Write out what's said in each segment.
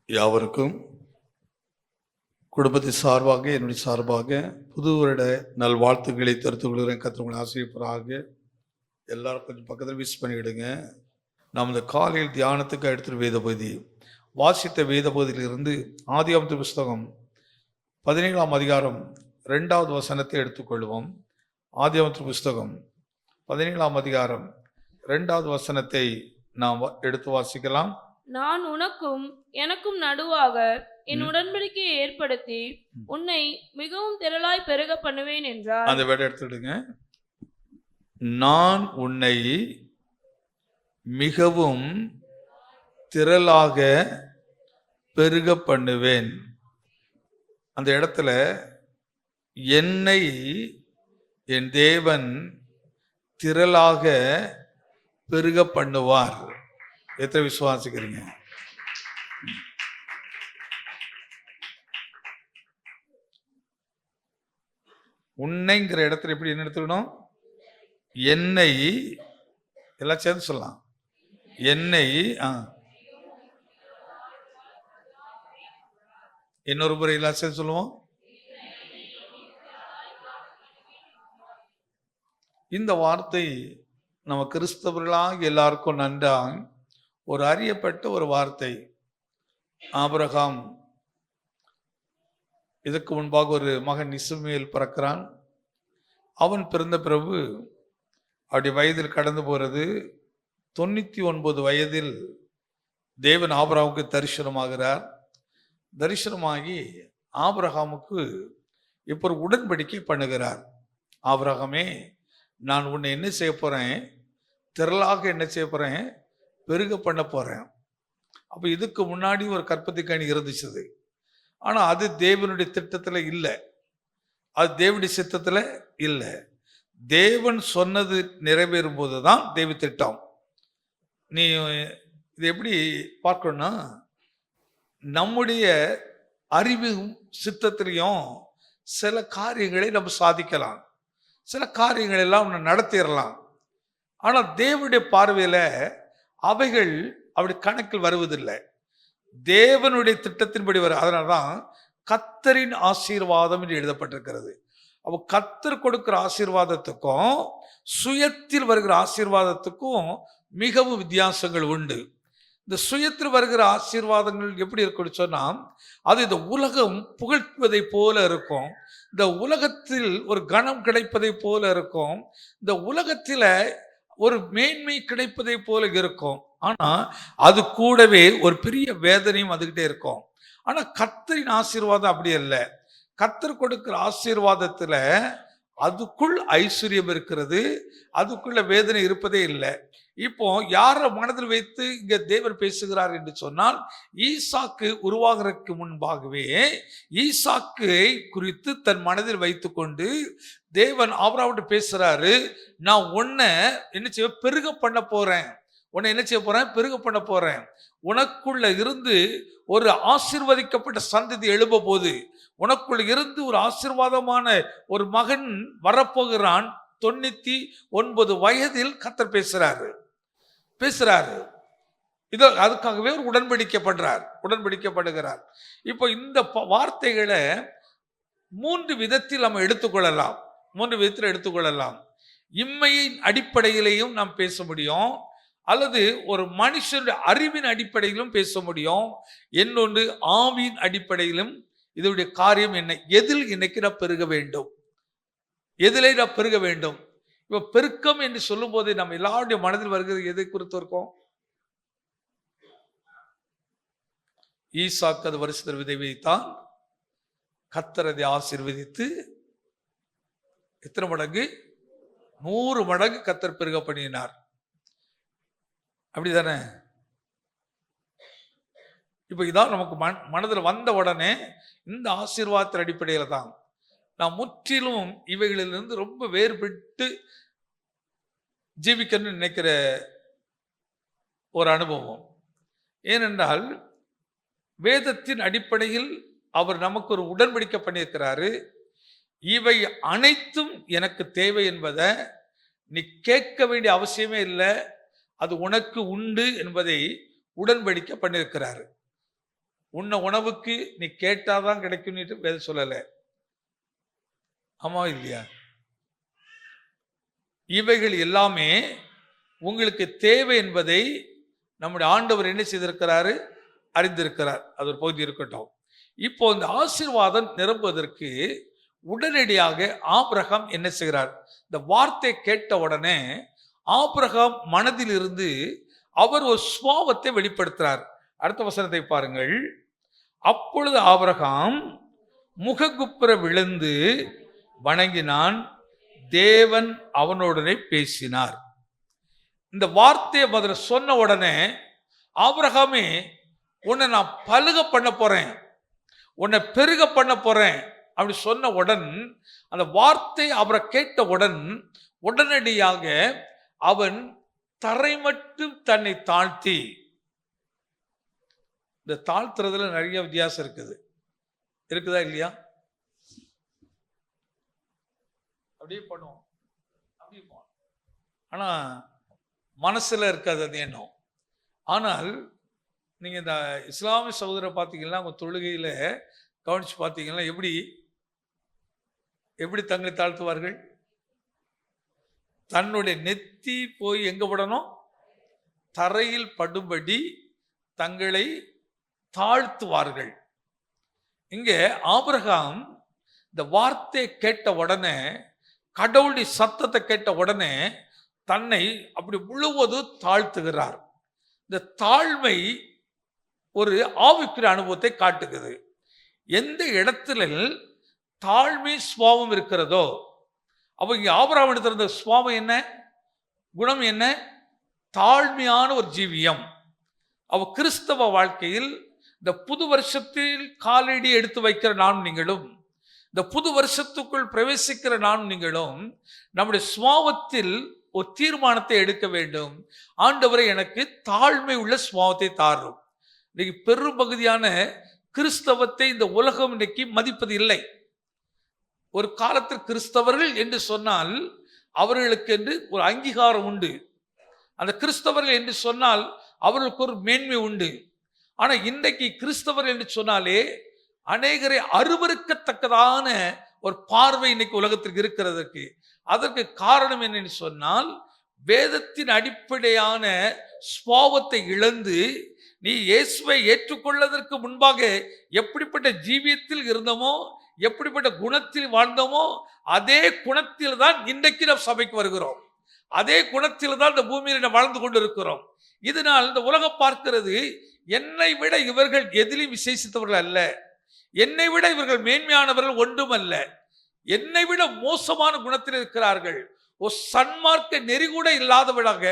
யாவருக்கும் குடும்பத்தின் சார்பாக என்னுடைய சார்பாக புது வருட நல்வாழ்த்துக்களை தெரிவித்துக் கொள்கிறேன். கர்த்தர் ஆசிரியப்பராக எல்லாரும் கொஞ்சம் பக்கத்தில் விஷ் பண்ணிவிடுங்க. நாம் இந்த காலையில் தியானத்துக்கு எடுத்துகிற வேத பகுதி வாசித்த வேத பகுதியிலிருந்து ஆதியாகமத்தின் புஸ்தகம் 17ஆம் அதிகாரம் 2வது வசனத்தை எடுத்துக்கொள்வோம். ஆதியாகமத்தின் புஸ்தகம் 17ஆம் அதிகாரம் 2வது வசனத்தை நாம் எடுத்து வாசிக்கலாம். நான் உனக்கும் எனக்கும் நடுவாக என் உடன்படிக்கையை ஏற்படுத்தி உன்னை மிகவும் திரளாய் பெருக பண்ணுவேன் என்றார். அந்த வேர்டை எடுத்துடுங்க. நான் உன்னை மிகவும் திரளாக பெருக பண்ணுவேன். அந்த இடத்துல என்னை என் தேவன் திரளாக பெருக பண்ணுவார். எத்தனை விசுவாசிக்கிறீங்க? உன்னைங்கிற இடத்துல எப்படி என்ன எடுத்துக்கணும்? என்னை எல்லாம் சேர்ந்து சொல்லலாம். என்னை இன்னொரு முறை எல்லாம் சேர்ந்து சொல்லுவோம். இந்த வார்த்தை நம்ம கிறிஸ்தவர்களாக எல்லாருக்கும் நன்றாக ஒரு அறியப்பட்ட ஒரு வார்த்தை. ஆபிரகாம் இதற்கு முன்பாக ஒரு மகன் இஸ்மவேல் பிறக்கிறான். அவன் பிறந்த பிறகு அப்படி வயதில் கடந்து போறது 99 வயதில் தேவன் ஆபிரகாமுக்கு தரிசனமாகிறார். தரிசனமாகி ஆபிரகாமுக்கு இப்போ ஒரு உடன்படிக்கை பண்ணுகிறார். ஆபிரகாமே, நான் உன்னை என்ன செய்ய போறேன்? திரளாக என்ன செய்ய போறேன்? பெருக பண்ண போறேன். அப்ப இதுக்கு முன்னாடி ஒரு கற்பத்தை கனி இருந்துச்சு. ஆனா அது தேவனுடைய திட்டத்துல இல்லை, அது தேவனுடைய சித்தத்துல இல்லை. தேவன் சொன்னது நிறைவேறும் போதுதான் தேவ திட்டம். நீ இது எப்படி பார்க்கணும்னா, நம்முடைய அறிவு சித்தத்திலையும் சில காரியங்களை நம்ம சாதிக்கலாம், சில காரியங்கள் எல்லாம் நடத்திடலாம். ஆனா தேவனுடைய பார்வையில அவைகள் அப்படி கணக்கில் வருவதில்லை, தேவனுடைய திட்டத்தின்படி வரும். அதனால்தான் கர்த்தரின் ஆசீர்வாதம் என்று எழுதப்பட்டிருக்கிறது. அப்போ கர்த்தர் கொடுக்கிற ஆசீர்வாதத்துக்கும் சுயத்தில் வருகிற ஆசீர்வாதத்துக்கும் மிகவும் வித்தியாசங்கள் உண்டு. இந்த சுயத்தில் வருகிற ஆசீர்வாதங்கள் எப்படி இருக்குன்னு சொன்னா, அது இந்த உலகம் புகழ்வதை போல இருக்கும், இந்த உலகத்தில் ஒரு கனம் கிடைப்பதை போல இருக்கும், இந்த உலகத்தில ஒரு மேன்மை கிடைப்பதை போல இருக்கும். ஆனா அது கூடவே ஒரு பெரிய வேதனையும் அதுகிட்டே இருக்கும். ஆனா கர்த்தரின் ஆசீர்வாதம் அப்படி அல்ல. கர்த்தர் கொடுக்கிற ஆசீர்வாதத்துல அதுக்குள் ஐஸ்வர்யம் இருக்கிறது, அதுக்குள்ள வேதனை இருப்பதே இல்லை. இப்போ யார மனதில் வைத்து இங்க தேவன் பேசுகிறார் என்று சொன்னால், ஈசாக்கு உருவாகிறதுக்கு முன்பாகவே ஈசாக்கை குறித்து தன் மனதில் வைத்து கொண்டு தேவன் ஆபிரகாம்கிட்ட பேசுறாரு. நான் உன்னை என்ன செய்ய பெருக பண்ண போறேன், உன்னை என்ன செய்ய போறேன்? பெருக பண்ண போறேன். உனக்குள்ள இருந்து ஒரு ஆசீர்வதிக்கப்பட்ட சந்ததி எழும்ப போது, உனக்குள்ள இருந்து ஒரு ஆசீர்வாதமான ஒரு மகன் வரப்போகிறான். 99 வயதில் கர்த்தர் பேசுறாரு. இதோ அதுக்காகவே ஒரு உடன்படிக்கப்படுகிறார். இப்போ இந்த வார்த்தைகளை 3 விதத்தில் நம்ம எடுத்துக்கொள்ளலாம். இம்மையின் அடிப்படையிலையும் நாம் பேச முடியும், அல்லது ஒரு மனுஷனுடைய அறிவின் அடிப்படையிலும் பேச முடியும், இன்னொன்று ஆவியின் அடிப்படையிலும். இதனுடைய காரியம் என்ன? எதில் இன்னைக்கு நான் பெருக வேண்டும், எதிலே நான் பெருக வேண்டும்? இப்ப பெருக்கம் என்று சொல்லும் போது நம்ம எல்லாருடைய மனதில் வருகிறது எதை குறித்து இருக்கும்? ஈசாக்கு அது வருஷத்தில் விதை வைத்தான், கர்த்தர் அதை ஆசீர்வதித்து எத்தனை மடங்கு? 100 மடங்கு கர்த்தர் பெருக பண்ணினார். அப்படிதானே? இப்ப இதான் நமக்கு மனதில் வந்த உடனே இந்த ஆசீர்வாதத்தின் அடிப்படையில தான் நான் முற்றிலும் இவைகளிலிருந்து ரொம்ப வேறுபட்டு ஜீவிக்கணும்னு நினைக்கிற ஒரு அனுபவம். ஏனென்றால் வேதத்தின் அடிப்படையில் அவர் நமக்கு ஒரு உடன்படிக்கை பண்ணியிருக்கிறாரு. இவை அனைத்தும் எனக்கு தேவை என்பதை நீ கேட்க வேண்டிய அவசியமே இல்லை, அது உனக்கு உண்டு என்பதை உடன்படிக்கை பண்ணியிருக்கிறாரு. உன்ன உணவுக்கு நீ கேட்டாதான் கிடைக்கும்னு வேதம் சொல்லல. ஆமா இல்லையா? இவைகள் எல்லாமே உங்களுக்கு தேவை என்பதை நம்முடைய ஆண்டவர் என்ன செய்திருக்கிறாரு? அறிந்திருக்கிறார். அது ஒரு பகுதி இருக்கட்டும். இப்போ இந்த ஆசீர்வாதம் நிரம்புவதற்கு உடனடியாக ஆபிரகாம் என்ன செய்கிறார்? இந்த வார்த்தை கேட்ட உடனே ஆபிரகாம் மனதில் இருந்து அவர் ஒரு சுபாவத்தை வெளிப்படுத்துறார். அடுத்த வசனத்தை பாருங்கள். அப்பொழுது ஆபிரகாம் முககுப்புற விழுந்து வணங்கினான், தேவன் அவனுடனே பேசினார். இந்த வார்த்தையை முதல்ல சொன்ன உடனே ஆபிரகாமே, உன்னை நான் பலுக பண்ண போறேன், உன்னை பெருக பண்ண போறேன் அப்படி சொன்ன உடன், அந்த வார்த்தை அவரை கேட்டவுடன் உடனடியாக அவன் தரை மட்டும் தன்னை தாழ்த்தி, இந்த தாழ்த்துறதுல நிறைய வித்தியாசம் இருக்குதா இல்லையா? அப்படியே பண்ணுவோம், அப்படியே போவோம், ஆனா மனசுல இருக்காது அது எண்ணம். ஆனால் நீங்க இந்த இஸ்லாமிய சகோதரரை பார்த்தீங்கன்னா, உங்க தொழுகையில கவனிச்சு பார்த்தீங்கன்னா எப்படி தங்களை தாழ்த்துவார்கள்? தன்னுடைய நெத்தி போய் எங்க படணும்? தரையில் படும்படி தங்களை தாழ்த்துவார்கள். இங்க ஆபிரகாம் இந்த வார்த்தையை கேட்ட உடனே, கடவுளுடைய சத்தத்தை கேட்ட உடனே தன்னை அப்படி முழுவதும் தாழ்த்துகிறார். இந்த தாழ்மை ஒரு ஆவிக்குரிய அனுபவத்தை காட்டுகிறது. எந்த இடத்துல தாழ்மை சுபாவம் இருக்கிறதோ, அவங்க ஆபிரகாம் எடுத்திருந்த சுபாவம் என்ன, குணம் என்ன? தாழ்மையான ஒரு ஜீவியம். அவ கிறிஸ்தவ வாழ்க்கையில் இந்த புது வருஷத்தில் காலடி எடுத்து வைக்கிற நானும் நீங்களும், இந்த புது வருஷத்துக்குள் பிரவேசிக்கிற நானும் நீங்களும் நம்முடைய சுபாவத்தில் ஒரு தீர்மானத்தை எடுக்க வேண்டும். ஆண்டவரை எனக்கு தாழ்மை உள்ள சுபாவத்தை தாரும். இன்னைக்கு பெரும்பகுதியான கிறிஸ்தவத்தை இந்த உலகம் இன்னைக்கு மதிப்பது இல்லை. ஒரு காலத்தில் கிறிஸ்தவர்கள் என்று சொன்னால் அவர்களுக்கு என்று ஒரு அங்கீகாரம் உண்டு. அந்த கிறிஸ்தவர்கள் என்று சொன்னால் அவர்களுக்கு ஒரு மேன்மை உண்டு. ஆனா இன்றைக்கு கிறிஸ்தவர்கள் என்று சொன்னாலே அநேகரை அருவருக்கத்தக்கதான ஒரு பார்வை இன்னைக்கு உலகத்திற்கு இருக்கிறதற்கு. அதற்கு காரணம் என்னன்னு சொன்னால், வேதத்தின் அடிப்படையான சுபாவத்தை இழந்து, நீ இயேசுவை ஏற்றுக்கொள்வதற்கு முன்பாக எப்படிப்பட்ட ஜீவியத்தில் இருந்தோமோ, எப்படிப்பட்ட குணத்தில் வாழ்ந்தோமோ, அதே குணத்தில் தான் இன்றைக்கு நாம் சபைக்கு வருகிறோம். அதே குணத்தில் தான் இந்த பூமியில் நாம் வாழ்ந்து கொண்டு இருக்கிறோம். இதனால் இந்த உலகம் பார்க்கிறது, என்னை விட இவர்கள் எதிலும் விசேஷித்தவர்கள் அல்ல, என்னை விட இவர்கள் மேன்மையானவர்கள் ஒன்றும் அல்ல, என்னை விட மோசமான குணத்தில் இருக்கிறார்கள், ஒரு சன்மார்க்க நெறி கூட இல்லாதவளாக,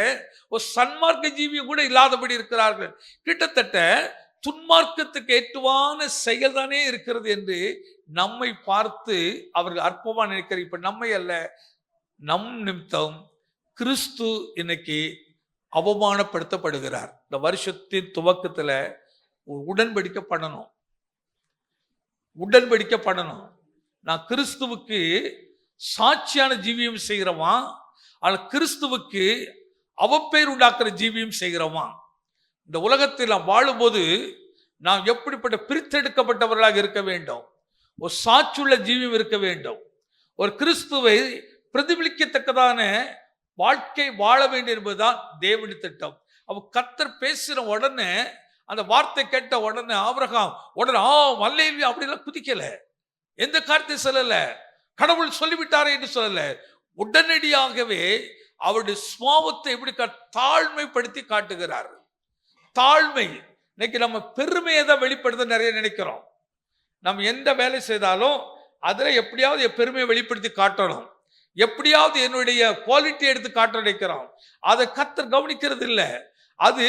ஒரு சன்மார்க்க ஜீவிய கூட இல்லாதபடி இருக்கிறார்கள். கிட்டத்தட்ட துன்மார்க்கத்துக்கு ஏற்றுவான செயல் தானே இருக்கிறது என்று நம்மை பார்த்து அவர்கள் அற்பமா நினைக்கிற. இப்ப நம்மை அல்ல, நம் நிமித்தம் கிறிஸ்து இன்னைக்கு அவமானப்படுத்தப்படுகிறார். இந்த வருஷத்தின் துவக்கத்துல உடன்படிக்கை பண்ணணும். நான் கிறிஸ்துவுக்கு சாட்சியான ஜீவியம் செய்கிறவா, ஆனால் கிறிஸ்துவுக்கு அவப்பெயர் உண்டாக்குற ஜீவியம் செய்கிறவா. இந்த உலகத்தில் நாம் வாழும்போது நாம் எப்படிப்பட்ட பிரித்தெடுக்கப்பட்டவர்களாக இருக்க வேண்டும்? ஒரு சாட்சியுள்ள ஜீவியம் இருக்க வேண்டும். ஒரு கிறிஸ்துவை பிரதிபலிக்கத்தக்கதான வாழ்க்கை வாழ வேண்டும் என்பதுதான் தேவனுடைய திட்டம். அவ கர்த்தர் பேசுற உடனே, அந்த வார்த்தை கேட்ட உடனே ஆபிரகாம் உடனே அல்லேலூயா அப்படிலாம் குதிக்கல, எந்த காரியத்தை சொல்லல, கடவுள் சொல்லிவிட்டாரே என்று சொல்லல. உடனடியாகவே அவருடைய சுபாவத்தை எப்படி தாழ்மைப்படுத்தி காட்டுகிறார். தாழ்மை. இன்னைக்கு நம்ம பெருமையை தான் வெளிப்படுத்த நிறைய நினைக்கிறோம். நம்ம எந்த வேலை செய்தாலும் அதுல எப்படியாவது என் பெருமையை வெளிப்படுத்தி காட்டணும், எப்படியாவது என்னுடைய குவாலிட்டி எடுத்து காட்ட நினைக்கிறோம். அதை கர்த்தர் கவனிக்கிறது இல்லை. அது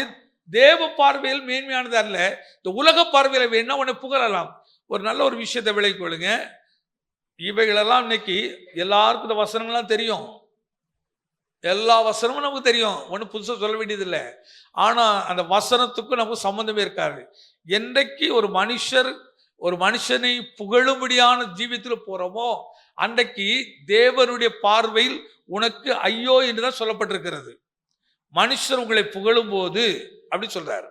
தேவ பார்வையில் மேன்மையானது அல்ல. இந்த உலக பார்வையில் வேணா உன்னை புகழலாம். ஒரு நல்ல ஒரு விஷயத்தை விளங்கிக் கொள்ளுங்க. இவைகளெல்லாம் இன்னைக்கு எல்லாருக்கும் இந்த வசனங்கள்லாம் தெரியும், எல்லா வசனமும் நமக்கு தெரியும், ஒன்றும் புதுசாக சொல்ல வேண்டியதில்லை. ஆனால் அந்த வசனத்துக்கும் நமக்கு சம்பந்தமே இருக்காது. என்றைக்கு ஒரு மனுஷனை புகழும்படியான ஜீவியத்தில் போறோமோ, அன்றைக்கு தேவனுடைய பார்வையில் உனக்கு ஐயோ என்றுதான் சொல்லப்பட்டிருக்கிறது. மனுஷர் உங்களை புகழும் போது அப்படி சொல்றாரு,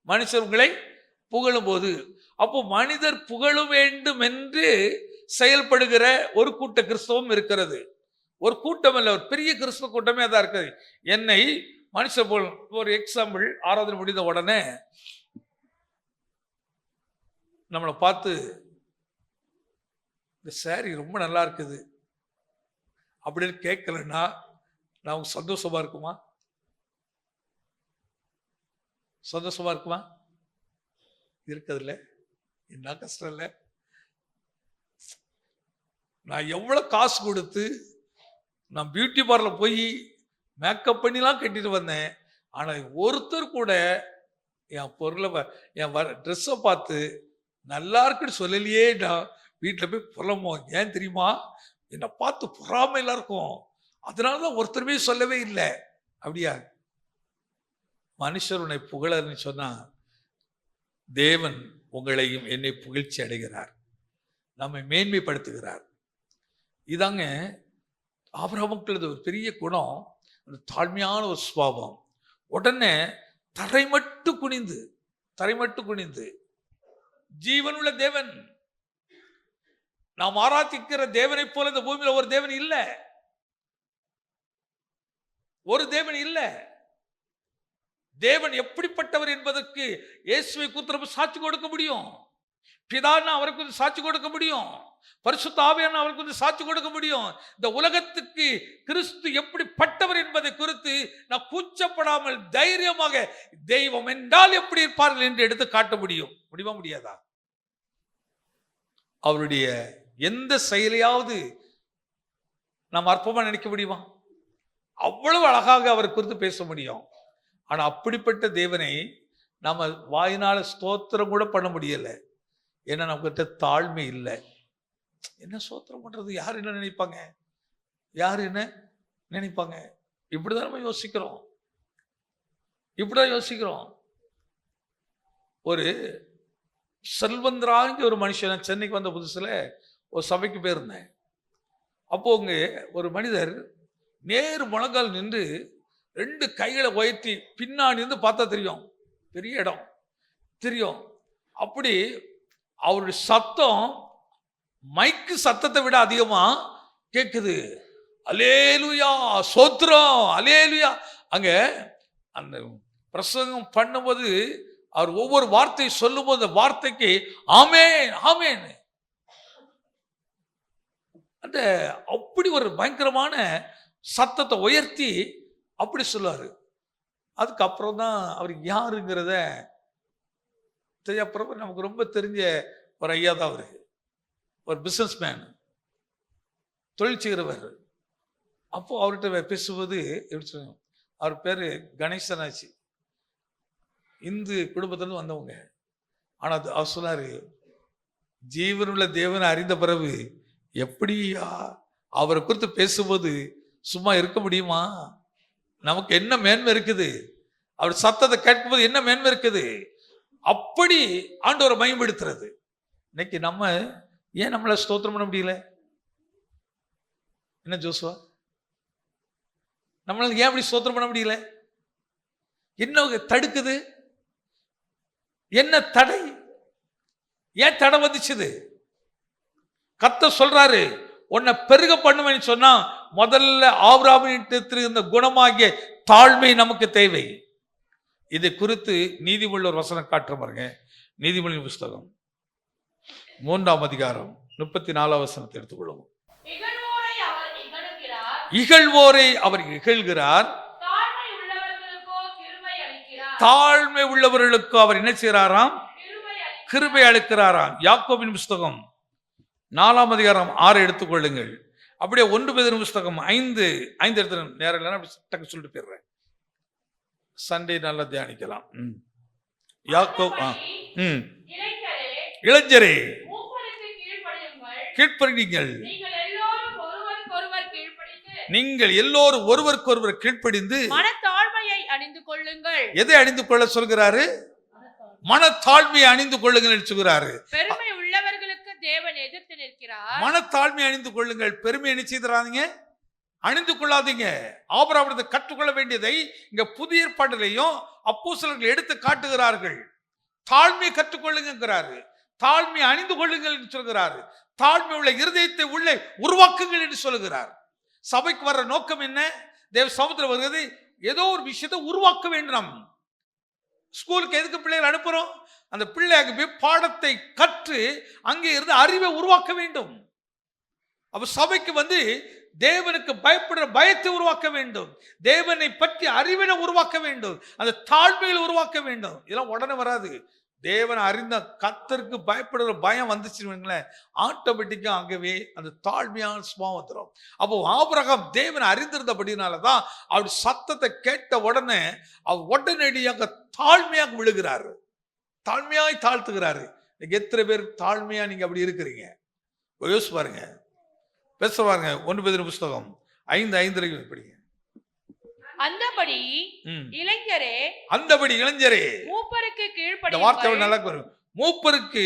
மனுஷர் உங்களை புகழும் போது அப்போ மனிதர் புகழ வேண்டும் என்று செயல்படுகிற ஒரு கூட்ட கிறிஸ்தவம் இருக்கிறது. ஒரு கூட்டம் அல்ல, ஒரு பெரிய கிறிஸ்தவ கூட்டமே அதான் இருக்குது. என்னை மனுஷன் போல், ஒரு எக்ஸாம்பிள், ஆராதனை முடிந்த உடனே நம்மளை பார்த்து இந்த சாரி ரொம்ப நல்லா இருக்குது அப்படின்னு கேட்கலன்னா நான் சந்தோஷமா இருக்குமா? சந்தோஷமா இருக்குமா? இருக்கிறதுல என்ன கஷ்டம் இல்லை. நான் எவ்வளவு காசு கொடுத்து நான் பியூட்டி பார்லர் போய் மேக்கப் பண்ணிலாம் கட்டிட்டு வந்தேன். ஆனா ஒருத்தர் கூட என் பொருளை என் ட்ரெஸ்ஸை பார்த்து நல்லா இருக்குன்னு சொல்லலையே. நான் வீட்டில் போய் புலம்போம். ஏன் தெரியுமா? என்னை பார்த்து பொறாமையில இருக்கும், அதனாலதான் ஒருத்தருமே சொல்லவே இல்லை. அப்படியா? மனுஷர் உன்னை புகழன்னு சொன்னா தேவன் உங்களையும் என்னை புகழ்ச்சி அடைகிறார், நம்மை மேன்மைப்படுத்துகிறார். இதாங்க ஆபிரகாமுக்கு ஒரு பெரிய குணம், தாழ்மையான ஒரு சுபாவம். உடனே தரைமட்டு குனிந்து ஜீவனுள்ள தேவன், நாம் ஆராதிக்கிற தேவனை போல இந்த பூமியில ஒரு தேவன் இல்லை, ஒரு தேவன் இல்லை. தேவன் எப்படிப்பட்டவர் என்பதற்கு இயேசுவை குறித்து சாட்சி கொடுக்க முடியும். பிதான்னா அவருக்கு சாட்சி கொடுக்க முடியும். பரிசுத்த ஆவியான அவருக்கு சாட்சி கொடுக்க முடியும். இந்த உலகத்துக்கு கிறிஸ்து எப்படிப்பட்டவர் என்பதை குறித்து நான் கூச்சப்படாமல் தைரியமாக தெய்வம் என்றால் எப்படி இருப்பார்கள் என்று எடுத்து காட்ட முடியுமா? முடியாதா? அவருடைய எந்த செயலையாவது நாம் அற்பமா நினைக்க முடியுமா? அவ்வளவு அழகாக அவரை குறித்து பேச முடியும். ஆனா அப்படிப்பட்ட தேவனை நாம வாயினால ஸ்தோத்திரம் கூட பண்ண முடியல. ஏன்னா நம்மகிட்ட தாழ்மை இல்லை. என்ன ஸ்தோத்திரம் பண்றது? யார் என்ன நினைப்பாங்க? இப்படிதான் நம்ம யோசிக்கிறோம். ஒரு செல்வந்தராங்க ஒரு மனுஷன் சென்னைக்கு வந்த புதுசுல ஒரு சபைக்கு போயிருந்தேன். அப்போ அங்க ஒரு மனிதர் நேரு முழங்கால் நின்று 2 கைகளை உயர்த்தி பின்னாடி இருந்து பார்த்தா தெரியும், பெரிய இடம் தெரியும். அப்படி அவருடைய சத்தம் மைக்கு சத்தத்தை விட அதிகமா கேட்குது. அல்லேலூயா, சோத்திரம், அல்லேலூயா. அங்க அந்த பிரசங்கம் பண்ணும்போது அவர் ஒவ்வொரு வார்த்தையை சொல்லும் போது அந்த வார்த்தைக்கு ஆமென் ஆமென், அந்த அப்படி ஒரு பயங்கரமான சத்தத்தை உயர்த்தி அப்படி சொல்லுவாரு. அதுக்கப்புறம் தான் அவர் யாருங்கிறத அப்புறம் நமக்கு ரொம்ப தெரிஞ்ச ஒரு ஐயா தான் அவரு. ஒரு பிசினஸ் மேன், தொழில் செய்கிறவர். அப்போ அவர்கிட்ட பேசும்போது எப்படி சொல்லுங்க, அவர் பேரு கணேசனாச்சு, இந்து குடும்பத்திலிருந்து வந்தவங்க. ஆனா அவர் சொன்னாரு, ஜீவனுள்ள தேவனை அறிந்த பிறகு எப்படியா அவரை குறித்து பேசும்போது சும்மா இருக்க முடியுமா? நமக்கு என்ன மேன்மை இருக்குது? அவர் சத்தத்தை கேட்கும்போது என்ன மேன்மை இருக்குது? அப்படி ஆண்டவரை மகிமைப்படுத்துறது. இன்னைக்கு நம்ம ஏன் நம்மள ஸ்தோத்திரம் பண்ண முடியல? என்ன ஜோசுவா, நம்மளால ஏன் அப்படி ஸ்தோத்திரம் பண்ண முடியல? என்ன தடுக்குது? என்ன தடை? ஏன் தடை வந்துச்சுது? கர்த்தர் சொல்றாரு, உன்னை பெருக பண்ணுவேன்னு சொன்னா முதல்ல ஆபிரகாமிடத்தில் இருந்த குணமாகிய தாழ்மை நமக்கு தேவை. இதை குறித்து நீதிமொழி ஒரு வசனம் காட்டுற பாருங்க. நீதிமொழி புஸ்தகம் 3ஆம் அதிகாரம் 44ஆம் வசனத்தை எடுத்துக்கொள்ளும். இகழ்வோரை அவர் இகழ்கிறார், தாழ்மை உள்ளவர்களுக்கு அவர் என்ன செய்கிறாராம்? கிருபை அளிக்கிறாராம். யாக்கோபின் புஸ்தகம் 4ஆம் அதிகாரம் 6 எடுத்துக்கொள்ளுங்கள். அப்படியே 1 பேதுரு புஸ்தகம் 5 எடுத்து நேரம் இல்லைன்னா டக்கு சொல்லிட்டு போயிடுறேன். சண்டே நல்லா தியானிக்கலாம். இளைஞரே கீழ்ப்படியுங்கள், நீங்கள் எல்லோரும் ஒருவருக்கொருவர் கீழ்ப்படிந்து மனத்தாழ்மையை அணிந்து கொள்ளுங்கள். எதை அணிந்து கொள்ள சொல்கிறாரு? மனத்தாழ்மையை அணிந்து கொள்ளுங்கள் சொல்கிறாரு. பெருமை உள்ளவர்களுக்கு தேவன் எதிர்த்து நிற்கிறார். மனத்தாழ்மை அணிந்து கொள்ளுங்கள். பெருமை என்ன செய்தாதீங்க, அணிந்து கொள்ளாதீங்க. ஆபிரகாமிடத்தை கற்றுக்கொள்ள வேண்டியதை இங்க புதிய ஏற்பாட்டிலையும் அப்போஸ்தலர்கள் எடுத்து காட்டுகிறார்கள். தாழ்மை கற்றுக்கொள்ளுங்கிறாரு. தாழ்மை அணிந்து கொள்ளுங்கள் என்று சொல்கிறார். தாழ்மை உள்ள இருதயத்தை உள்ளே உருவாக்குங்கள் என்று சொல்லுகிறார். சபைக்கு வர்ற நோக்கம் என்ன? தேவ சமுத்திரம் வருகிறது, ஏதோ ஒரு விஷயத்தை உருவாக்க வேண்டும். ஸ்கூலுக்கு எதுக்கு பிள்ளைகள் அனுப்புறோம்? அந்த பிள்ளை அங்கே போய் பாடத்தை கற்று அங்கே இருந்து அறிவை உருவாக்க வேண்டும். அப்ப சபைக்கு தேவனுக்கு பயப்படுற பயத்தை உருவாக்க வேண்டும், தேவனை பற்றி அறிவினை உருவாக்க வேண்டும், அந்த தாழ்மையில் உருவாக்க வேண்டும். இதெல்லாம் உடனே வராது. தேவனை அறிந்த கர்த்தருக்கு பயப்படுற பயம் வந்துச்சுங்களேன், ஆட்டோமேட்டிக்கா அங்கவே அந்த தாழ்மையான சுபாவம் வந்துடும். அப்போ ஆபிரகாம் தேவனை அறிந்திருந்தபடினாலதான் அவர் சத்தத்தை கேட்ட உடனே அவர் உடனடியாக தாழ்மையாக விழுகிறாரு, தாழ்மையாய் தாழ்த்துகிறாரு. எத்தனை பேர் தாழ்மையா நீங்க அப்படி இருக்கிறீங்க? யோசிச்சு பாருங்க, பேச பாருங்க. 1 பேதுரு புஸ்தகம் 5:5 படிங்க. அந்தபடி இளைஞரே மூப்பருக்கு இந்த வார்த்தை நல்லா வரும். மூப்பருக்கு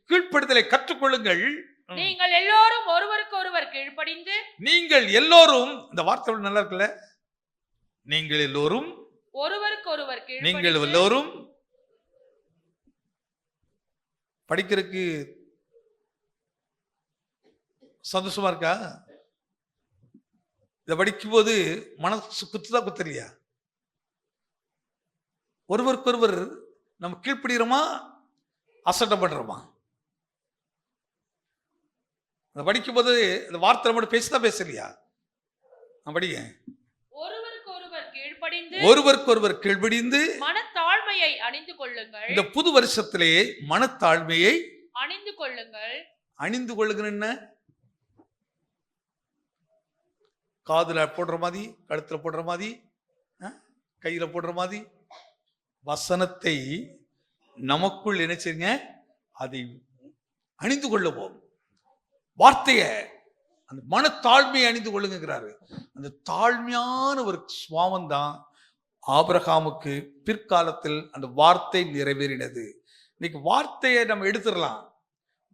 கீழ்ப்படுதலை கற்றுக்கொள்ளுங்கள். நீங்கள் எல்லோரும் ஒருவருக்கு ஒருவர் கீழ்ப்படிந்து. இந்த வார்த்தை நல்லா இருக்குல்ல? நீங்கள் எல்லோரும் ஒருவருக்கு ஒருவர் நீங்கள் எல்லோரும் படிக்கிறதுக்கு சந்தோஷமா இருக்கா? இதை படிக்கும் போது மனசு குத்துதா குத்தலையா? ஒருவருக்கு ஒருவர் நம்ம கீழ்ப்படுகிறோமா, அசட்டம் பண்றோமா? அதை படிக்கும் போது இந்த வார்த்தை மட்டும் பேசிதான் பேசலையா? நான் படிக்க ஒருவருக்கு ஒருவர் கீழ்ப்படிந்து மனத்தாழ்மையை அணிந்து கொள்ளுங்கள். இந்த புது வருஷத்திலே மனத்தாழ்மையை அணிந்து கொள்ளுங்கள். அணிந்து கொள்ளுங்க. காதுல போடுற மாதிரி, கழுத்துல போடுற மாதிரி, கையில போடுற மாதிரி வசனத்தை நமக்குள் நினைச்சுங்க, அதை அணிந்து கொள்ளுவோம். வார்த்தைய அந்த மனத்தாழ்மையை அணிந்து கொள்ளுங்கிறாரு. அந்த தாழ்மையான ஒரு சுவாவம் தான் ஆபிரகாமுக்கு பிற்காலத்தில் அந்த வார்த்தை நிறைவேறினது. இன்னைக்கு வார்த்தையை நம்ம எடுத்துடலாம்,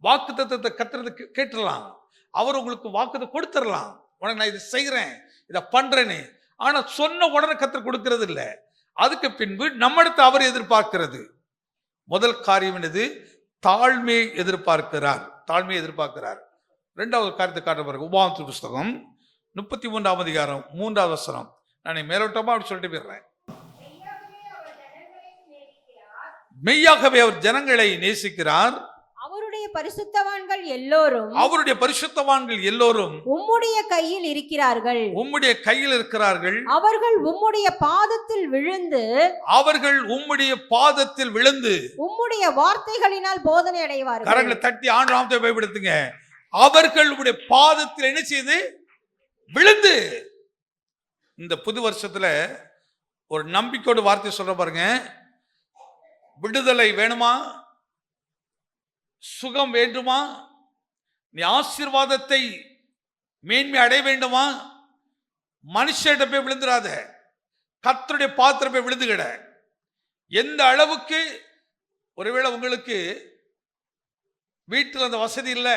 வாக்கு தத்தத்தை கத்துறது கேட்டுடலாம், அவர் உங்களுக்கு வாக்குத்தை கொடுத்துடலாம், உனக்கு நான் இதை செய்கிறேன், இதை பண்றேன்னு. ஆனா சொன்ன உடனே கத்தர் கொடுக்கிறது இல்லை. அதுக்கு பின்பு நம்மிடத்தை அவர் எதிர்பார்க்கிறது. முதல் காரியம் என்னது? தாழ்மையை எதிர்பார்க்கிறார். தாழ்மையை எதிர்பார்க்கிறார். இரண்டாவது காரியத்தை காட்ட பாருங்க. உபாகமத்தின் புஸ்தகம் 33ஆம் அதிகாரம் 3வது வசனம். நான் மேலோட்டமா அப்படி சொல்லிட்டு போயிடுறேன். மெய்யாகவே அவர் ஜனங்களை நேசிக்கிறார். அவருடைய பரிசுத்தவான்கள் எல்லோரும் உம்முடைய கையில் இருக்கிறார்கள். அவர்கள் உம்முடைய பாதத்தில் விழுந்து உம்முடைய வார்த்தைகளினால் போதனை அடைவார்கள். கரங்களை தட்டி ஆண்டவரை பயன்படுத்துங்க. அவர்களுடைய பாதத்தில் என்ன செய்து விழுந்து. இந்த புது வருஷத்துல ஒரு நம்பிக்கையோட வார்த்தை சொல்ற பாருங்க. விடுதலை வேணுமா? சுகம் வேண்டுமா? நீ ஆசீர்வாதத்தை மேன்மை அடைய வேண்டுமா? மனுஷிட்ட போய் விழுந்துடாத, கர்த்தருடைய பாத்திரம் போய் விழுந்துகிட. எந்த அளவுக்கு ஒருவேளை உங்களுக்கு வீட்டில் அந்த வசதி இல்லை,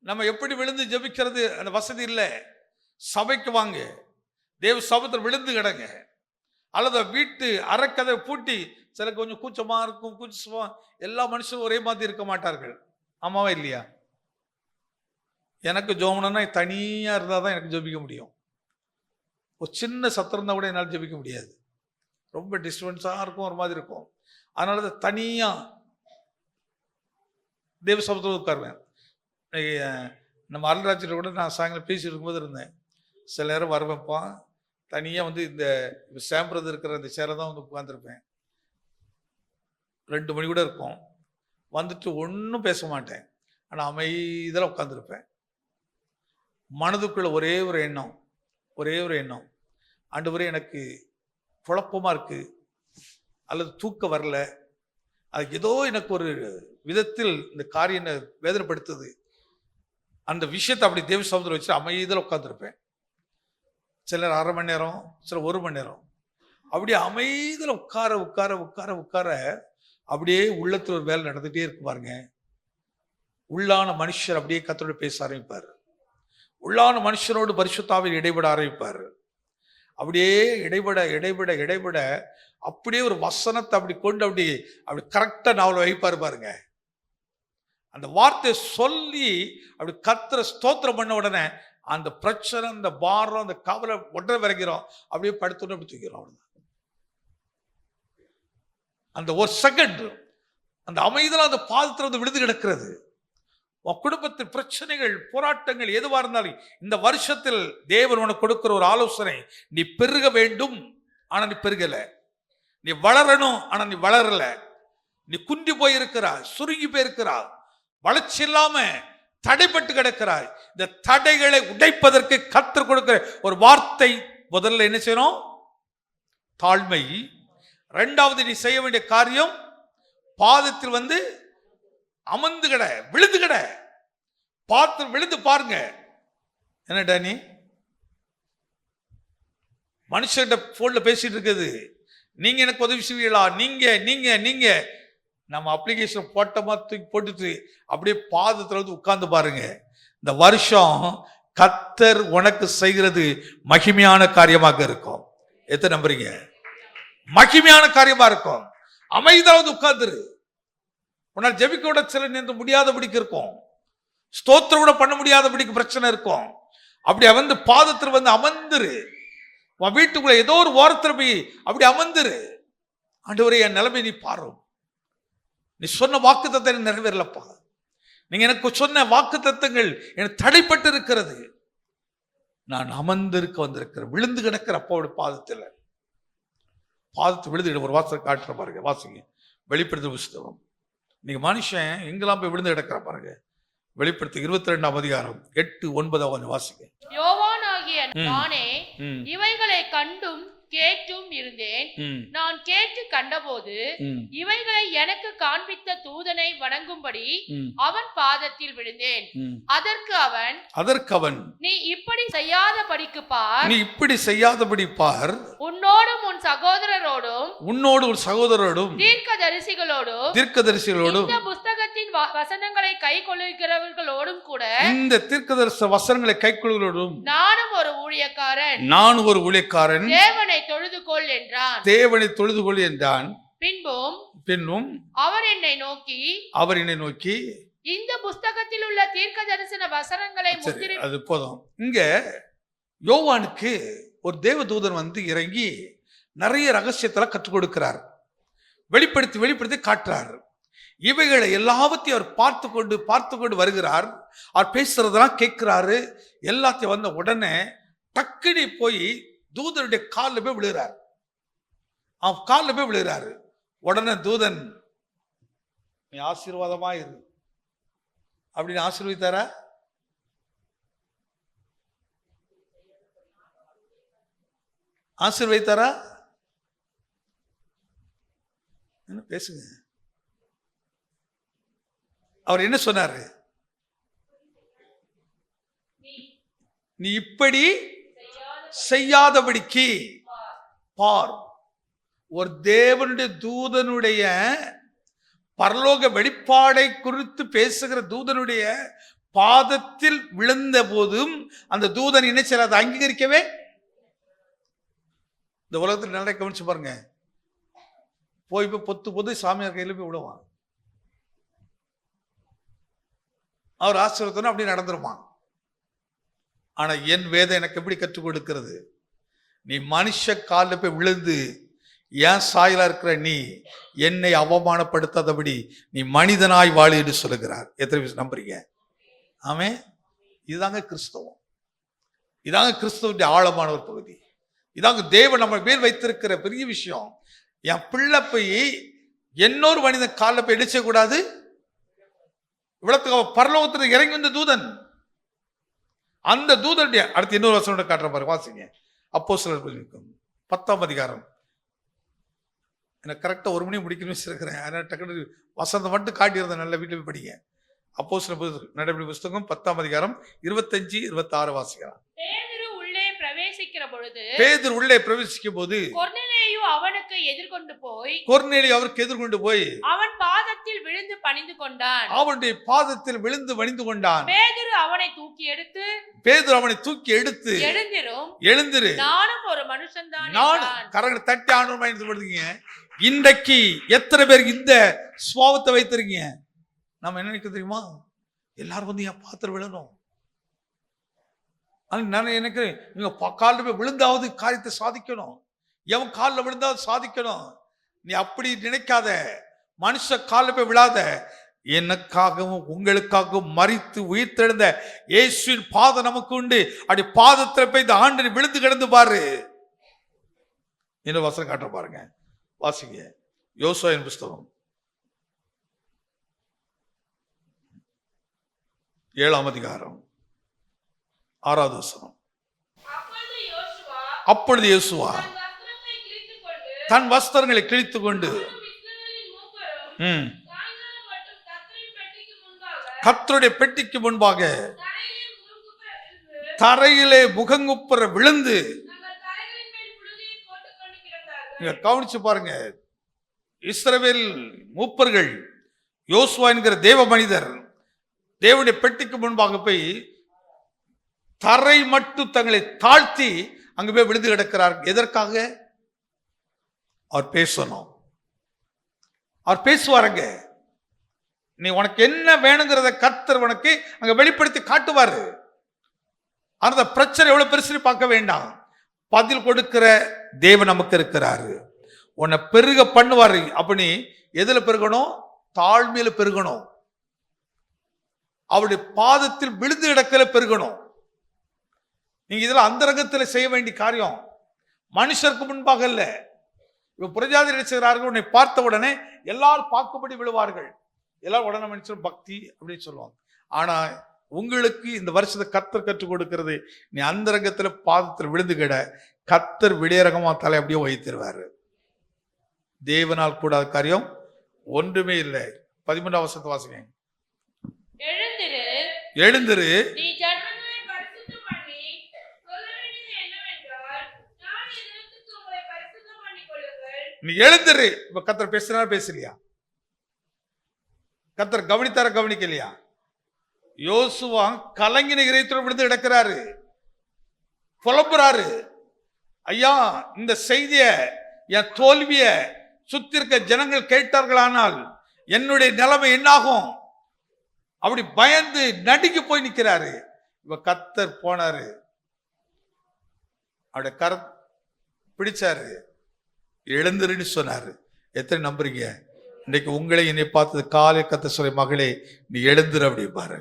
நம்ம எப்படி விழுந்து ஜெபிக்கிறது அந்த வசதி இல்லை, சபைக்கு வாங்க, தேவ சபத்தில் விழுந்து கிடங்க. அல்லது வீட்டு அறக்கதை பூட்டி, சில கொஞ்சம் கூச்சமா இருக்கும், கூச்சமா, எல்லா மனுஷனும் ஒரே மாதிரி இருக்க மாட்டார்கள். ஆமாவா இல்லையா? எனக்கு ஜோமனா தனியா இருந்தால் தான் எனக்கு ஜெபிக்க முடியும். ஒரு சின்ன சத்தம் இருந்தால் கூட என்னால் ஜெபிக்க முடியாது. ரொம்ப டிஸ்டர்பன்ஸாக இருக்கும், ஒரு மாதிரி இருக்கும். அதனால தான் தனியா தேவ சபத்தில் உட்காருவேன். நம்ம அருள்ராஜ்கிட்ட கூட நான் சாயங்காலம் பேசிட்டு இருக்கும்போது இருந்தேன். சில நேரம் வரவேப்பான், தனியாக இந்த சாம்பிரது இருக்கிற அந்த சேரை தான் உட்காந்துருப்பேன். 2 மணி கூட இருக்கும். வந்துட்டு ஒன்றும் பேச மாட்டேன், ஆனால் அமைதியில் உட்காந்துருப்பேன். மனதுக்குள்ள ஒரே ஒரு எண்ணம், ஆண்டவரே எனக்கு குழப்பமாக இருக்குது, அல்லது தூக்கம் வரல, அது ஏதோ எனக்கு ஒரு விதத்தில் இந்த காரியம் வேதனைப்படுத்துது. அந்த விஷயத்தை அப்படி தேவ சமுதிரம் வச்சு அமைதியில் உட்காந்துருப்பேன். சிலர் 1/2 மணி நேரம், சிலர் 1 மணி நேரம், அப்படியே அமைதியில் உட்கார அப்படியே உள்ளத்தில் ஒரு வேலை நடந்துகிட்டே இருக்கு பாருங்க. உள்ளான மனுஷர் அப்படியே கர்த்தரோடு பேச ஆரம்பிப்பார். உள்ளான மனுஷனோடு பரிசுத்த ஆவியில் இடைபட ஆரம்பிப்பார். அப்படியே இடைபட அப்படியே ஒரு வசனத்தை அப்படி கொண்டு அப்படி கரெக்டாக நாவல வைப்பார் பாருங்க. அந்த வார்த்தையை சொல்லி அப்படி கர்த்தரை ஸ்தோத்திரம் பண்ண உடனே அந்த பிரச்சனை, அந்த பாரம், அந்த கவலை உடனே விரைக்கிறோம், அப்படியே படுத்துட்டு அப்படி தூக்கிறோம். அவ்வளவுதான். அந்த ஒரு செகண்ட் அந்த அமைதல அந்த பாதத்தில் வந்து விழுந்து கிடக்கிறது. உன் குடும்பத்தில் பிரச்சனைகள், போராட்டங்கள் எதுவா இருந்தாலும் இந்த வருஷத்தில் தேவன் உனக்கு கொடுக்கிற ஒரு ஆலோசனை, நீ பெருக வேண்டும் ஆனா நீ பெருகல, நீ வளரணும் ஆனா நீ வளரல, நீ குண்டி போயிருக்கிறாய், சுருங்கி போயிருக்கிறாய், வளர்ச்சி இல்லாம தடைப்பட்டு கிடக்கிறாய். இந்த தடைகளை உடைப்பதற்கு கர்த்தர் கொடுக்கிற ஒரு வார்த்தை, முதல்ல என்ன செய்யணும்? தாழ்மை. இரண்டாவது, நீ செய்ய வேண்டிய காரியம் பாதத்தில் வந்து அமர்ந்து கிட, விழுந்து கிட. பார்த்து விழுந்து பாருங்க. என்னடா நீ மனுஷன்கிட்ட போன்ல பேசிட்டு இருக்குது, நீங்க எனக்கு உதவி செய்வீங்களா, நீங்க நீங்க நீங்க நம்ம அப்ளிகேஷன் போட்டோமா தூக்கி போட்டுட்டு அப்படியே பாதத்துல வந்து உட்கார்ந்து பாருங்க. இந்த வருஷம் கர்த்தர் உனக்கு செய்கிறது மகிமையான காரியமாக இருக்கும். எத்தனை நம்புறீங்க? மகிமையான காரியமா இருக்கும். அமைதியாவது உட்கார்ந்துரு. உன்னால் ஜெபிக்க விட சில நின்று முடியாதபடிக்கு இருக்கும், ஸ்தோத்திரம் கூட பண்ண முடியாதபடிக்கு பிரச்சனை இருக்கும். அப்படி வந்து பாதத்தில் வந்து அமர்ந்துரு. உன் வீட்டுக்குள்ள ஏதோ ஒரு ஓரத்தில் போய் அப்படி அமர்ந்துரு. ஆண்டவரே, என் நிலைமை நீ பாரு. நீ சொன்ன வாக்கு தத்தம் நிறைவேறலப்பா. நீங்க எனக்கு சொன்ன வாக்கு தத்தங்கள் எனக்கு தடைப்பட்டு இருக்கிறது. நான் அமர்ந்திருக்க வந்திருக்கிறேன். விழுந்து கிடக்கிற அப்பாவோட பாதத்தில். பாதத்தை விழுந்து ஒரு வாசல் காட்டுற பாருங்க. வாசிங்க வெளிப்படுத்தும் புஸ்தகம். நீங்க மனுஷன் எங்கெல்லாம் போய் விழுந்து கிடக்கிற பாருங்க. வெளிப்படுத்து 22ஆம் அதிகாரம் 8-9 கொஞ்சம் வாசிங்க. யோவானாகிய நானே இவைகளை கண்டும் கேட்டும் இருந்தேன். நான் கேட்டு கண்டபோது இவைகளை எனக்கு காண்பித்த தூதனை வணங்கும்படி அவன் பாதத்தில் விழுந்தேன். அதற்கு அவன் நீ இப்படி செய்யாதபடிக்கு பார், நீ இப்படி செய்யாதபடி பார், உன்னோடும் உன் சகோதரரோடும் தீர்க்கதரிசிகளோடும் இந்த புஸ்தகத்தின் வசனங்களை கை கொள்ளுகிறவர்களோடும் கூட, இந்த தீர்க்கதரிசி வசனங்களை கை கொள்ளுகிறவர்களோடும் நானும் ஒரு ஊழியக்காரன் தேவனை தொழுது கொள் என்றான். பின்பும் அவர் என்னை நோக்கி இந்த புஸ்தகத்தில் உள்ள தீர்க்க தரிசன வசனங்களை அது போதும். இங்க யோவானுக்கு ஒரு தேவதூதன் வந்து இறங்கி நிறைய ரகசியத்தெல்லாம் கற்றுக் கொடுக்கிறார். வெளிப்படுத்தி காட்டுறார். இவைகளை எல்லாவற்றையும் அவர் பார்த்து கொண்டு வருகிறார். அவர் பேசுறதெல்லாம் கேட்கிறாரு. எல்லாத்தையும் வந்த உடனே டக்குனி போய் தூதனுடைய காலில் போய் விழுகிறார். அவன் காலில் போய் விழுகிறாரு. உடனே தூதன், நீ ஆசீர்வாதமா இரு அப்படின்னு ஆசீர்வதித்தாரா? ஆசீர்வதித்தாரா? என்ன பேசுங்க. அவர் என்ன சொன்னாரு? நீ இப்படி செய்யாதபடிக்கு பார். ஒரு தேவனுடைய தூதனுடைய பரலோக வெளிப்பாடை குறித்து பேசுகிற தூதனுடைய பாதத்தில் விழுந்த போதும் அந்த தூதன் என்ன செய்ய, அதை அங்கீகரிக்கவே. இந்த உலகத்தில் நல்லா கவனிச்சு பாருங்க. போய் பொத்து சாமியார் கையில போய் விடுவான். அவர் ஆசீர்வாதம் அப்படி நடந்துருவான். ஆனா என் வேதம் எனக்கு எப்படி கற்றுக் கொடுக்கிறது? நீ மனுஷ காலில் போய் விழுந்து ஏன் சாயலா இருக்கிற நீ என்னை அவமானப்படுத்தாதபடி நீ மனிதனாய் வாழு என்று சொல்லுகிறார். எத்தனை பேர் நம்புறீங்க? ஆமே. இதுதாங்க கிறிஸ்தவம். இதாங்க கிறிஸ்தவனுடைய ஆழமான ஒரு பகுதி. இதாங்க தேவன் நம்ம பேர் வைத்திருக்கிற பெரிய விஷயம். என் பிள்ளை போய் இன்னொரு மனிதன் காலில் போய் இடிச்ச கூடாது. இவ்வளவுக்கு பரலோகத்தில் இறங்கி வந்த தூதன். அந்த தூதனுடைய அடுத்து இன்னொரு வசனோட காட்டுற பாருங்க. வாசிங்க அப்போஸ்தலர் 10ஆம் அதிகாரம். எனக்கு கரெக்டாக 1 மணி முடிக்கணும்னு வச்சிருக்கிறேன். அதனால் டக்குனு வசனத்தை மட்டும் காட்டியிருந்தேன். நல்ல வீட்டில் போய் படிங்க. அப்போஸ்தலர் நடவடிக்கை புஸ்தகம் 10ஆம் அதிகாரம் 25-26 வாசிக்கலாம். பேதுரு உள்ளே பிரவேசிக்கும் போது கொர்நேலியு அவனுக்கு எதிர்கொண்டு போய் அவன் பாதத்தில் விழுந்து பணிந்து கொண்டான். அவனுடைய பாதத்தில் விழுந்து பணிந்து கொண்டான். பேதுரு அவனை தூக்கி எடுத்து எழுந்திரு, நானும் ஒரு மனுஷன் தான். கரங்களை தட்டி ஆண்டவரை. இன்றைக்கு எத்தனை பேருக்கு இந்த சுபாவத்தை வைத்திருக்கீங்க? நம்ம என்ன நினைக்க தெரியுமா? எல்லாரும் வந்து என் பாத்திரம் விழணும். நான் எனக்கு நீங்க காலில் போய் விழுந்தாவது காரியத்தை சாதிக்கணும், எவன் காலில் விழுந்தாவது சாதிக்கணும். நீ அப்படி நினைக்காத. மனுஷ காலில் போய் விழாத. எனக்காகவும் உங்களுக்காகவும் மரித்து உயிர்த்தெழுந்த இயேசுவின் பாதம் நமக்கு உண்டு. அப்படி பாதத்தில் போய் இந்த ஆண்டு விழுந்து கிடந்து பாரு. இன்னும் வசனம் காட்ட பாருங்க, வாசிங்க. யோசுவாவின் புஸ்தகம் 7ஆம் அதிகாரம் 6வது வசனம். அப்பொழுது யோசுவா தன் வஸ்திரங்களை கிழித்துக் கொண்டு கர்த்தருடைய பெட்டிக்கு முன்பாக தரையிலே முகங்குப்புற விழுந்து, கவனிச்சு பாருங்க, இஸ்ரவேல் மூப்பர்கள் யோசுவா என்கிற தேவ மனிதர் தேவனுடைய பெட்டிக்கு முன்பாக போய் தரை மட்டும் தங்களை தாழ்த்தி அங்கு போய் விழுந்து கிடக்கிறார். எதற்காக? அவர் பேசணும். அவர் பேசுவாருங்க. நீ உனக்கு என்ன வேணுங்கிறத கர்த்தர் உனக்கு அங்க வெளிப்படுத்தி காட்டுவாரு. அந்த பிரச்சனை எவ்வளவு பெருசு பார்க்க வேண்டாம். பதில் கொடுக்கிற தேவன் நமக்கு இருக்கிறாரு. உன்னை பெருக பண்ணுவாரு. அப்படி எதுல பெருகணும்? தாழ்மையில பெருகணும். அவருடைய பாதத்தில் விழுந்து கிடக்கல பெருகணும். நீங்க இதுல அந்தரங்கத்தில் செய்ய வேண்டிய காரியம். மனுஷருக்கு முன்பாக இல்ல. இப்ப புரஜாதி செய்கிறார்கள், உன்னை பார்த்த உடனே எல்லாரும் பார்க்கும்படி விழுவார்கள். எல்லாரும் உடனே மனுஷன் பக்தி அப்படின்னு சொல்லுவாங்க. ஆனா உங்களுக்கு இந்த வருஷத்தை கர்த்தர் கற்றுக் கொடுக்கிறது, நீ அந்தரங்கத்துல பாதத்தில் விழுந்து கிட, கர்த்தர் விடையரகமா தலை அப்படியே வைத்திருவாரு. தேவனால் கூடாத காரியம் ஒன்றுமே இல்லை. 13ஆம் வசனத்தை வாசிங்க. எழுந்திரு, நீ எழுந்திரு. இப்ப கர்த்தர் பேசுறா பேசலையா? கர்த்தர் கவனித்தார கவனிக்கலையா? யோசுவா கலங்கின இதயத்தோடு விழுந்து கிடக்கிறாரு, புலம்புறாரு. ஐயா, இந்த செய்திய, என் தோல்விய சுத்தி இருக்க ஜனங்கள் கேட்டார்களானால் என்னுடைய நிலைமை என்னாகும்? அப்படி பயந்து நடுங்கி போய் நிற்கிறாரு. இப்ப கர்த்தர் போனாரு, அவருடைய கர பிடிச்சாரு, எழுந்துருன்னு சொன்னாரு. எத்தனை நம்புறீங்க? இன்னைக்கு உங்களை என்னை பார்த்தது காலை கர்த்தர் சொல்ல, மகளே நீ எழுந்துரு அப்படிப்பாரு.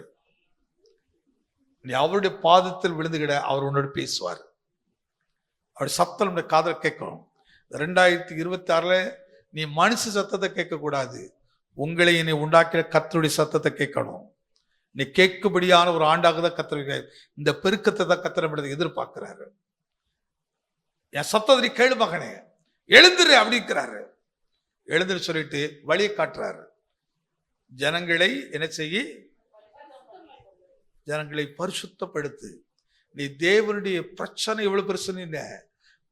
நீ அவருடைய பாதத்தில் விழுந்துகிட, அவர் உன்னோடு பேசுவார். அவருடைய சத்தம் நம்முடைய காதல் கேட்கணும். 2026 நீ மனுஷ சத்தத்தை கேட்க கூடாது. உங்களை என்னை உண்டாக்கிற கர்த்தருடைய சத்தத்தை கேட்கணும். நீ கேட்கும்படியான ஒரு ஆண்டாக தான் கர்த்தர், இந்த பெருக்கத்தை தான் கர்த்தர் எதிர்பார்க்கிறாரு. என் சத்தத்தை நீ கேளு மகனே, எழுந்துரு அப்படிங்கிறாரு. எழுந்துரு சொல்லிட்டு வழியை காட்டுறாரு. ஜனங்களை என்ன செய்ய? ஜனங்களை பரிசுத்தப்படுத்து. நீ தேவனுடைய பிரச்சனை எவ்வளவு பிரச்சனை இல்லை,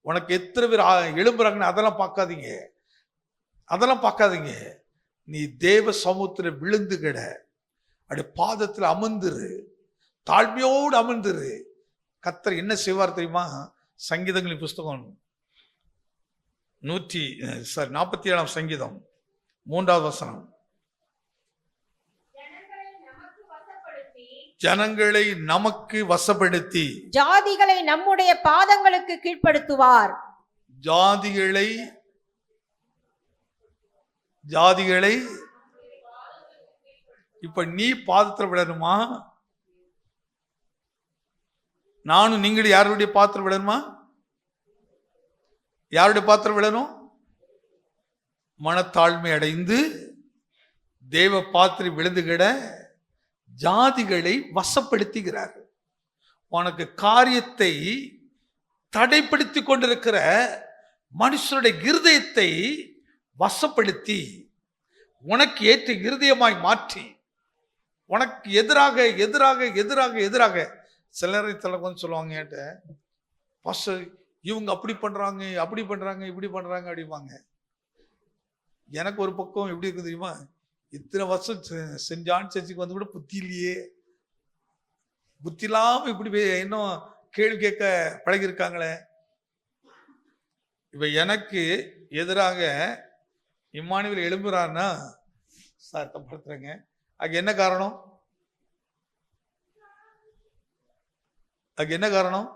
உனக்கு எத்தனை பேர் எழும்புறாங்கன்னு அதெல்லாம் பார்க்காதீங்க, அதெல்லாம் பார்க்காதீங்க. நீ தேவ சமூகத்துல விழுந்து கிட, அப்படி பாதத்தில் அமர்ந்துரு, தாழ்மையோடு அமர்ந்துரு. கர்த்தர் என்ன செய்வார் தெரியுமா? சங்கீதங்களின் புஸ்தகம் 47ஆம் சங்கீதம் 3வது வசனம். ஜனங்களை நமக்கு வசப்படுத்தி ஜாதிகளை நம்முடைய பாதங்களுக்கு கீழ்ப்படுத்துவார். ஜாதிகளை இப்ப நீ பாதத்தில் விடணுமா? நானும் நீங்கள் யாருடைய பாத்திரம் விடணுமா? யாருடைய பாத்திரம் விடணும்? மனத்தாழ்மை அடைந்து தேவ பாத்திரம் விழுந்துகிட ஜாதிகளை வசப்படுத்துகிறார். உனக்கு காரியத்தை தடைப்படுத்தி கொண்டிருக்கிற மனுஷனுடைய இருதயத்தை வசப்படுத்தி உனக்கு ஏற்ற இருதயமாய் மாற்றி, உனக்கு எதிராக எதிராக எதிராக எதிராக சிலரை வந்து சொல்லுவாங்க, பாஸ்டர் இவங்க அப்படி பண்றாங்க, அப்படி பண்றாங்க, இப்படி பண்றாங்க அப்படிப்பாங்க. எனக்கு ஒரு பக்கம் எப்படி இருக்கு தெரியுமா? இத்தனை வருஷம் சென்ட் ஜான் சர்ச்சுக்கு வந்து கூட புத்தி இல்லையே, புத்தி இல்லாம இப்படி இன்னும் கேள்வி கேட்க பழகிருக்காங்களே. இப்ப எனக்கு எதிராக இம்மானுவேல் எழும்புறாருன்னா, சார் தப்படுத்துறேங்க, அதுக்கு என்ன காரணம்? அதுக்கு என்ன காரணம்?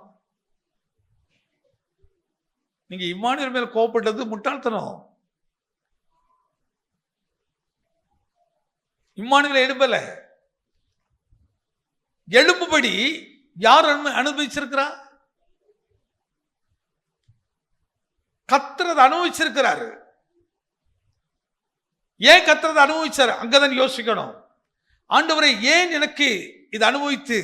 நீங்க இம்மானுவேல் மேல் கோபப்பட்டது முட்டாள்தனம். இம்மானுவேல் எழும்பல. எழும்புபடி யார் அனுபவிச்சிருக்கிறா? கர்த்தர் அனுபவிச்சிருக்கிறாரு. ஏன் கர்த்தர் அனுபவிச்சார்? அங்கதான் யோசிக்கணும். ஆண்டவரை ஏன் எனக்கு இது அனுபவித்து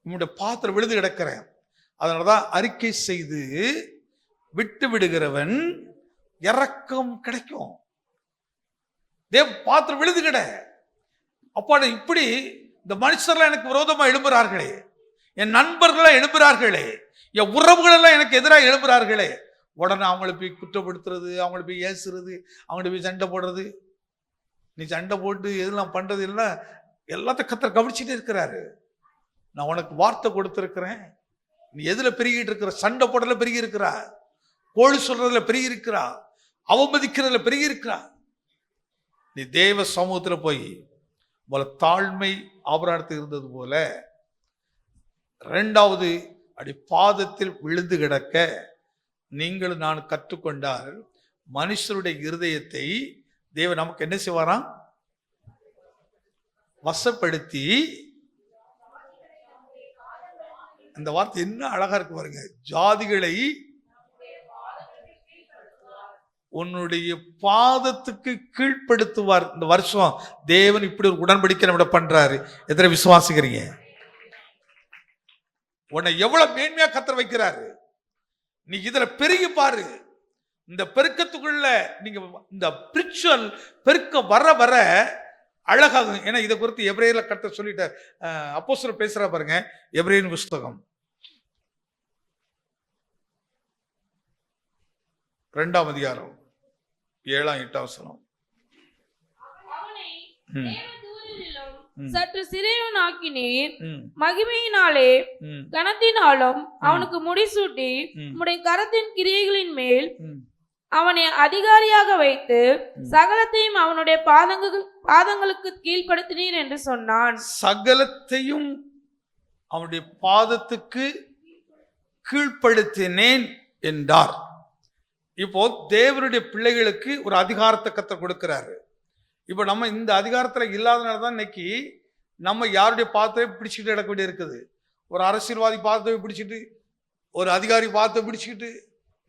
உங்களுடைய பாத்திரம் விழுந்து கிடக்கிறேன்? அதனாலதான் அறிக்கை செய்து விட்டு விடுகிறவன் இரக்கம் கிடைக்கும். தேவ பாத்திரம் விழுது கிட. அப்பாட இப்படி இந்த மனுஷர்லாம் எனக்கு விரோதமா எழும்புறார்களே, என் நண்பர்கள் எழும்புறார்களே, என் உறவுகள் எல்லாம் எனக்கு எதிராக எழும்புறார்களே, உடனே அவங்களை போய் குற்றப்படுத்துறது, அவங்களை போய் ஏசுறது, அவங்களை போய் சண்டை போடுறது. நீ சண்டை போட்டு எதெல்லாம் பண்றது இல்லை, எல்லாத்தையும் கர்த்தர் கவனிச்சுட்டே இருக்கிறாரு. நான் உனக்கு வார்த்தை கொடுத்திருக்கிறேன், நீ எதுல பெருகிட்டு இருக்கிற? சண்டை போடுறதுல பெருகி இருக்கிறா, கோழி சொல்றதுல பெருகி இருக்கிறா, அவமதிக்கிறதுல பெருகி இருக்கிறா. நீ தேவ சமூகத்துல போய் போல தாழ்மை ஆபிரகாமுக்கு இருந்தது போல, இரண்டாவது அடி பாதத்தில் விழுந்து கிடக்க நீங்களும் நான் கற்றுக்கொண்டால் மனுஷருடைய இருதயத்தை தேவன் நமக்கு என்ன செய்வாராம்? வசப்படுத்தி. அந்த வார்த்தை என்ன அழகா இருக்கு பாருங்க. ஜாதிகளை உன்னுடைய பாதத்துக்கு கீழ்ப்படுத்துவார். இந்த வருஷம் தேவன் இப்படி ஒரு உடன்படிக்கை நம்ம பண்றாரு. எத்தனை விசுவாசிக்கிறீங்க? உன்னை எவ்வளவு மேன்மையா கர்த்தர் வைக்கிறாரு. நீ இதுல பெருகி பாரு. இந்த பெருக்கத்துக்குள்ள நீங்க இந்த பிரிச்சுவல் பெருக்க வர வர அழகாகும். ஏன்னா இதை குறித்து எபிரேயர்ல கர்த்தர் சொல்லிட்டார். அப்போஸ்தலர் பேசுறா பாருங்க, எபிரேயரின் புஸ்தகம் 2ஆம் அதிகாரம் 7-8 வசனம். சற்று சிறையனாக்கினீர், மகிமையினாலே கனத்தினாலும் அவனுக்கு முடிசூட்டி உம்முடைய கரத்தின் கிரியைகளின் மேல் அவனை அதிகாரியாக வைத்து சகலத்தையும் அவனுடைய பாதங்களுக்கு கீழ்ப்படுத்தினீர் என்று சொன்னான். சகலத்தையும் அவனுடைய பாதத்துக்கு கீழ்ப்படுத்தினேன் என்றார். இப்போ தேவனுடைய பிள்ளைகளுக்கு ஒரு அதிகாரத்தை கர்த்தர் கொடுக்கிறாரு. இப்போ நம்ம இந்த அதிகாரத்துல இல்லாதனால தான் இன்னைக்கு நம்ம யாருடைய பாதத்தை பிடிச்சிட்டு நடக்க வேண்டிய இருக்குது. ஒரு அரசியல்வாதி பாதத்தை பிடிச்சிட்டு, ஒரு அதிகாரி பாதத்தை பிடிச்சிக்கிட்டு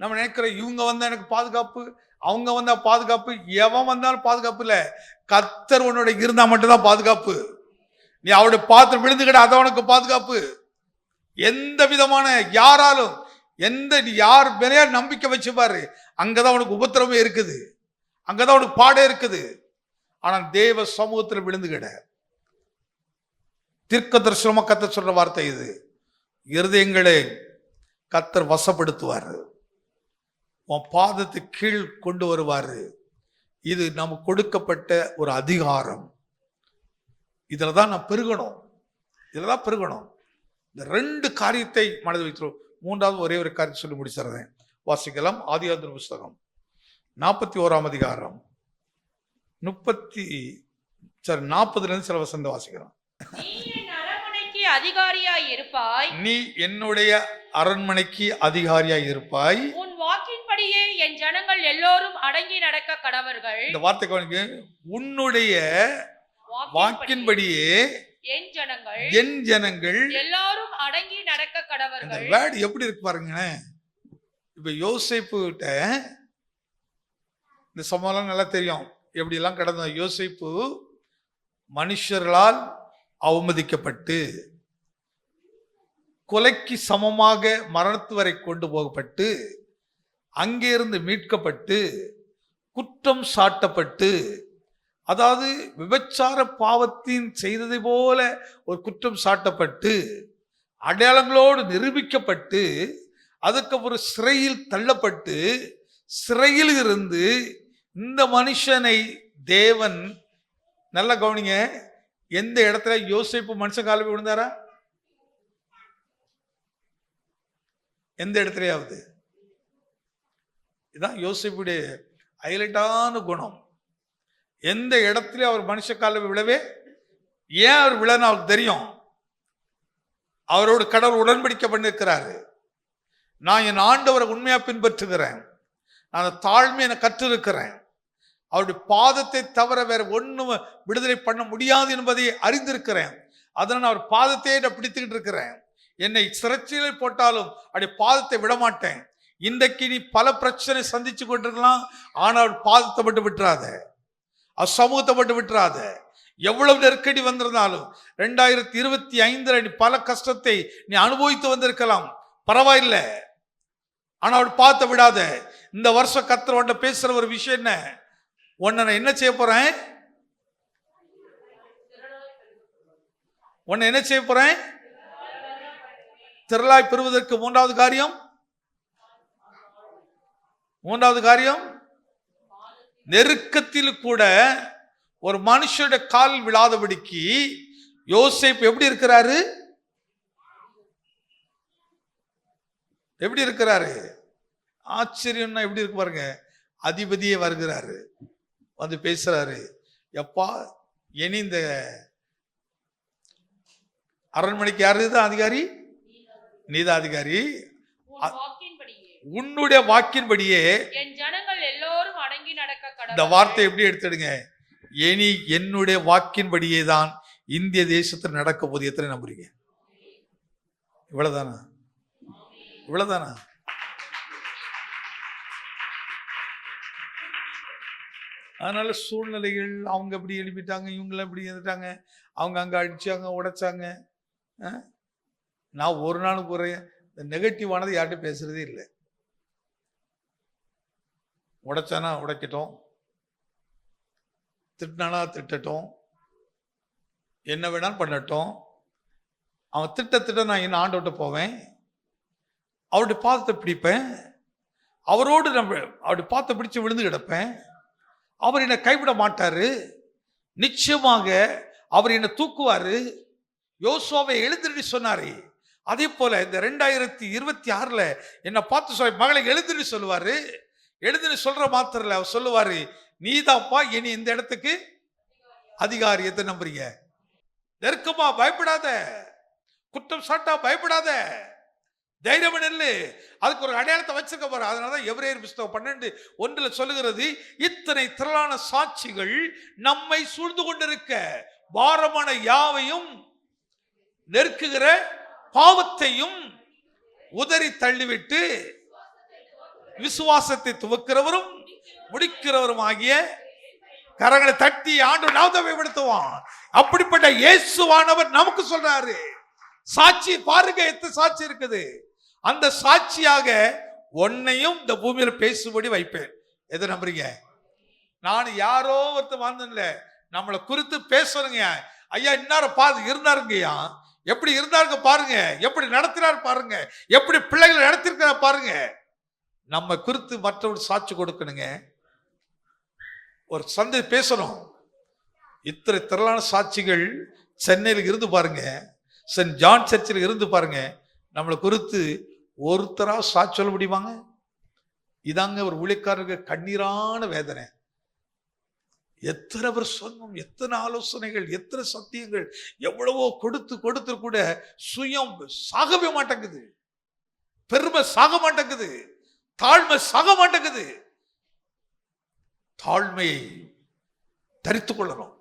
நம்ம நினைக்கிற இவங்க வந்தா எனக்கு பாதுகாப்பு, அவங்க வந்தா பாதுகாப்பு. எவன் வந்தாலும் பாதுகாப்பு இல்லை. கர்த்தர் உன்னோட இருந்தா மட்டும்தான் பாதுகாப்பு. நீ அவருடைய பாத்திரம் விழுந்துக்கிட, அதான் உனக்கு பாதுகாப்பு. எந்த விதமான யாராலும் நீ யார் மேலேயா நம்பிக்கை வச்சு பாரு, அங்கதான் உனக்கு உபத்திரமே இருக்குது, அங்கதான் உனக்கு பாடே இருக்குது. ஆனா தேவ சமூகத்தில் விழுந்துகிட. தீர்க்கதரிசனமா கர்த்தர் சொல்ற வார்த்தை இது. இருதயங்களை கர்த்தர் வசப்படுத்துவாரு, உன் பாதத்தை கீழ் கொண்டு வருவாரு. இது நமக்கு கொடுக்கப்பட்ட ஒரு அதிகாரம். இதுலதான் நான் பெருகணும், இதுலதான் பெருகணும். இந்த 2 காரியத்தை மனதில் வைக்கிறோம். 3வது ஒரே ஒரு காரியத்தை சொல்லி முடிச்சிடுறேன். வாசிக்கலாம். ஆதியாகம புஸ்தகம் 41ஆம் அதிகாரம் 40 சில வசனம் வாசிக்கலாம். அதிகாரியாய் இருப்பாய், நீ என்னுடைய அரண்மனைக்கு அதிகாரியாய் இருப்பாய், உன் வாக்கின்படியே என் ஜனங்கள் எல்லோரும் அடங்கி நடக்க கடவர்கள். இந்த வார்த்தை கவனிங்க. உன்னுடைய வாக்கின்படியே என் ஜனங்கள் எல்லாரும் அடங்கி நடக்க கடவர்கள். இந்த வேர்ட் எப்படி இருக்கு பாருங்க. இப்ப யோசேப்பு கிட்ட இந்த சம்பவம் நல்லா தெரியும், எப்படி எல்லாம் கடந்த. யோசேப்பு மனுஷர்களால் அவமதிக்கப்பட்டு கொலைக்கு சமமாக மரணத்து வரை கொண்டு போகப்பட்டு அங்கே இருந்து மீட்கப்பட்டு குற்றம் சாட்டப்பட்டு, அதாவது விபச்சார பாவத்தின் செய்ததை போல ஒரு குற்றம் சாட்டப்பட்டு அடையாளங்களோடு நிரூபிக்கப்பட்டு அதுக்கப்புறம் சிறையில் தள்ளப்பட்டு, சிறையில் இருந்து இந்த மனுஷனை தேவன், நல்லா கவனிங்க, எந்த இடத்துல யோசேப்பு மனுஷன் கால போய் விழுந்தாரா? எந்த இடத்துலயாவது? இதுதான் யோசேப்புடைய ஹைலைட்டான குணம். எந்த இடத்துல அவர் மனுஷ கால விழவே, ஏன் அவர் விழன்னு அவருக்கு தெரியும். அவரோடு கடவுள் உடன்படிக்கை பண்ணிருக்கிறாரு. நான் என் ஆண்டவரை உண்மையா பின்பற்றுகிறேன், நான் தாழ்மை என கற்றிருக்கிறேன், அவருடைய பாதத்தை தவிர வேற ஒண்ணும் விடுதலை பண்ண முடியாது என்பதை அறிந்திருக்கிறேன். அதனால் அவர் பாதத்தையே நான் பிடித்துக்கிட்டு இருக்கிறேன். என்னை சிறைச்சியில் போட்டாலும் அவருடைய பாதத்தை விட மாட்டேன். இன்றைக்கு நீ பல பிரச்சனை சந்திச்சு கொண்டிருக்கலாம், ஆனால் பாதத்தை மட்டும் விட்டுறாத, சமூகத்தை மட்டும் விட்டுறாத. எவ்வளவு நெருக்கடி வந்திருந்தாலும் 2025 நீ பல கஷ்டத்தை நீ அனுபவித்து வந்திருக்கலாம், பரவாயில்லை, ஆனா அவள் பார்த்த விடாத. இந்த வருஷம் கர்த்தர் உன்கிட்ட பேசுற ஒரு விஷயம் என்ன, உன்னை நான் என்ன செய்ய போறேன், உன்னை என்ன செய்ய போறேன், திரளாய் பெறுவதற்கு மூன்றாவது காரியம் நெருக்கத்தில் கூட ஒரு மனுஷனுடைய கால் விழாதபடிக்கு யோசேப்பு எப்படி இருக்கிறாரு, எப்படி இருக்கிறாரு, ஆச்சரியம்னா எப்படி இருக்கு பாருங்க. அதிபதியே வருகிறாரு, வந்து பேசுறாரு, எப்பா இனி இந்த அரண்மனைக்கு யாரு தான் அதிகாரி, நீதான் அதிகாரி, உன்னுடைய வாக்கின்படியே என் ஜனங்கள் எல்லோரும் அடங்கி நடக்க கடவுள். இந்த வார்த்தை எப்படி எடுத்துடுங்க, இனி என்னுடைய வாக்கின்படியே தான் இந்திய தேசத்தில் நடக்க போது. எத்தனை நம்புறீங்க? இவ்வளவுதானா? இவ்வளவுதானா? அதனால சூழ்நிலைகள் அவங்க எப்படி எழுப்பிட்டாங்க, இவங்களாம் எப்படி எழுதிட்டாங்க, அவங்க அங்க அடிச்சாங்க உடைச்சாங்க. நான் ஒரு நாள் குறைய இந்த நெகட்டிவானது யார்கிட்ட பேசுறதே இல்லை. உடைச்சானா உடைக்கட்டும், திட்டினானா திட்டட்டும், என்ன வேணாலும் பண்ணட்டும், அவன் திட்ட நான் என்ன ஆண்டவர்கிட்ட போவேன், அவருடைய பாதத்தை பிடிப்பேன், அவரோடு நம்ம அவருடைய பாதத்தை பிடிச்சு விழுந்து கிடப்பேன். அவர் என்னை கைவிட மாட்டாரு, நிச்சயமாக அவர் என்னை தூக்குவாரு. யோசுவாவை எழுந்திரு சொன்னாரு, அதே போல இந்த 2026 என்னை பார்த்து சொல்ல, மகளை எழுந்திரு சொல்லுவாரு. எழுந்திரு சொல்ற மாத்திரம் அவர் சொல்லுவாரு, நீதான்ப்பா இனி இந்த இடத்துக்கு அதிகாரி. எத்தனை நம்புறீங்க? நெருக்கமா பயப்படாத, குற்றம் சாட்டா பயப்படாத, தைரியம் நெல்லு. அதுக்கு ஒரு அடையாளத்தை வச்சிருக்க பாரு. அதனாலதான் எபிரேயர் புத்தகம் 12:1 சொல்லுகிறது, இத்தனை திரளான சாட்சிகள் நம்மை சூழ்ந்து கொண்டிருக்க பாரமான யாவையும் நெருக்குகிற பாவத்தையும் உதறி தள்ளிவிட்டு விசுவாசத்தை துவக்கிறவரும் முடிக்கிறவரும் ஆகிய கரங்களை தட்டி ஆண்டவர் நாமத்தை பயன்படுத்துவான். அப்படிப்பட்ட இயேசுவானவர் நமக்கு சொல்றாரு, சாட்சி பாருங்க, எத்தனை சாட்சி இருக்குது. அந்த சாட்சியாக உன்னையும் இந்த பூமியில பேசும்படி வைப்பேன். எதை நம்புறீங்க? நான் யாரோ ஒருத்தர் வாழ்ந்தேன்ல, நம்மளை குறித்து பேசணுங்க. ஐயா இன்னார இருந்தாருங்கய்யா, எப்படி இருந்தாருங்க பாருங்க, எப்படி நடத்தினார் பாருங்க, எப்படி பிள்ளைகளை நடத்திருக்கிறார் பாருங்க. நம்ம குறித்து மற்றவர்கள் சாட்சி கொடுக்கணுங்க, ஒரு சந்தை பேசணும். இத்தனை திரளான சாட்சிகள் சென்னையில் இருந்து பாருங்க, சென்ட் ஜான் சர்ச்சில் இருந்து பாருங்க, நம்மளை குறித்து ஒருத்தரா சாட்சி சொல்ல முடியுமாங்க? இதாங்க ஒரு ஊழியக்காரருக்கு கண்ணீரான வேதனை. எத்தனை பேர் சொன்னோம், எத்தனை ஆலோசனைகள், எத்தனை சத்தியங்கள், எவ்வளவோ கொடுத்து கூட சுயம் சாகவே மாட்டேங்குது, பெருமை சாக மாட்டேங்குது, தாழ்மை சாக மாட்டேங்குது. தாழ்மையை தரித்துக் கொள்ளணும்,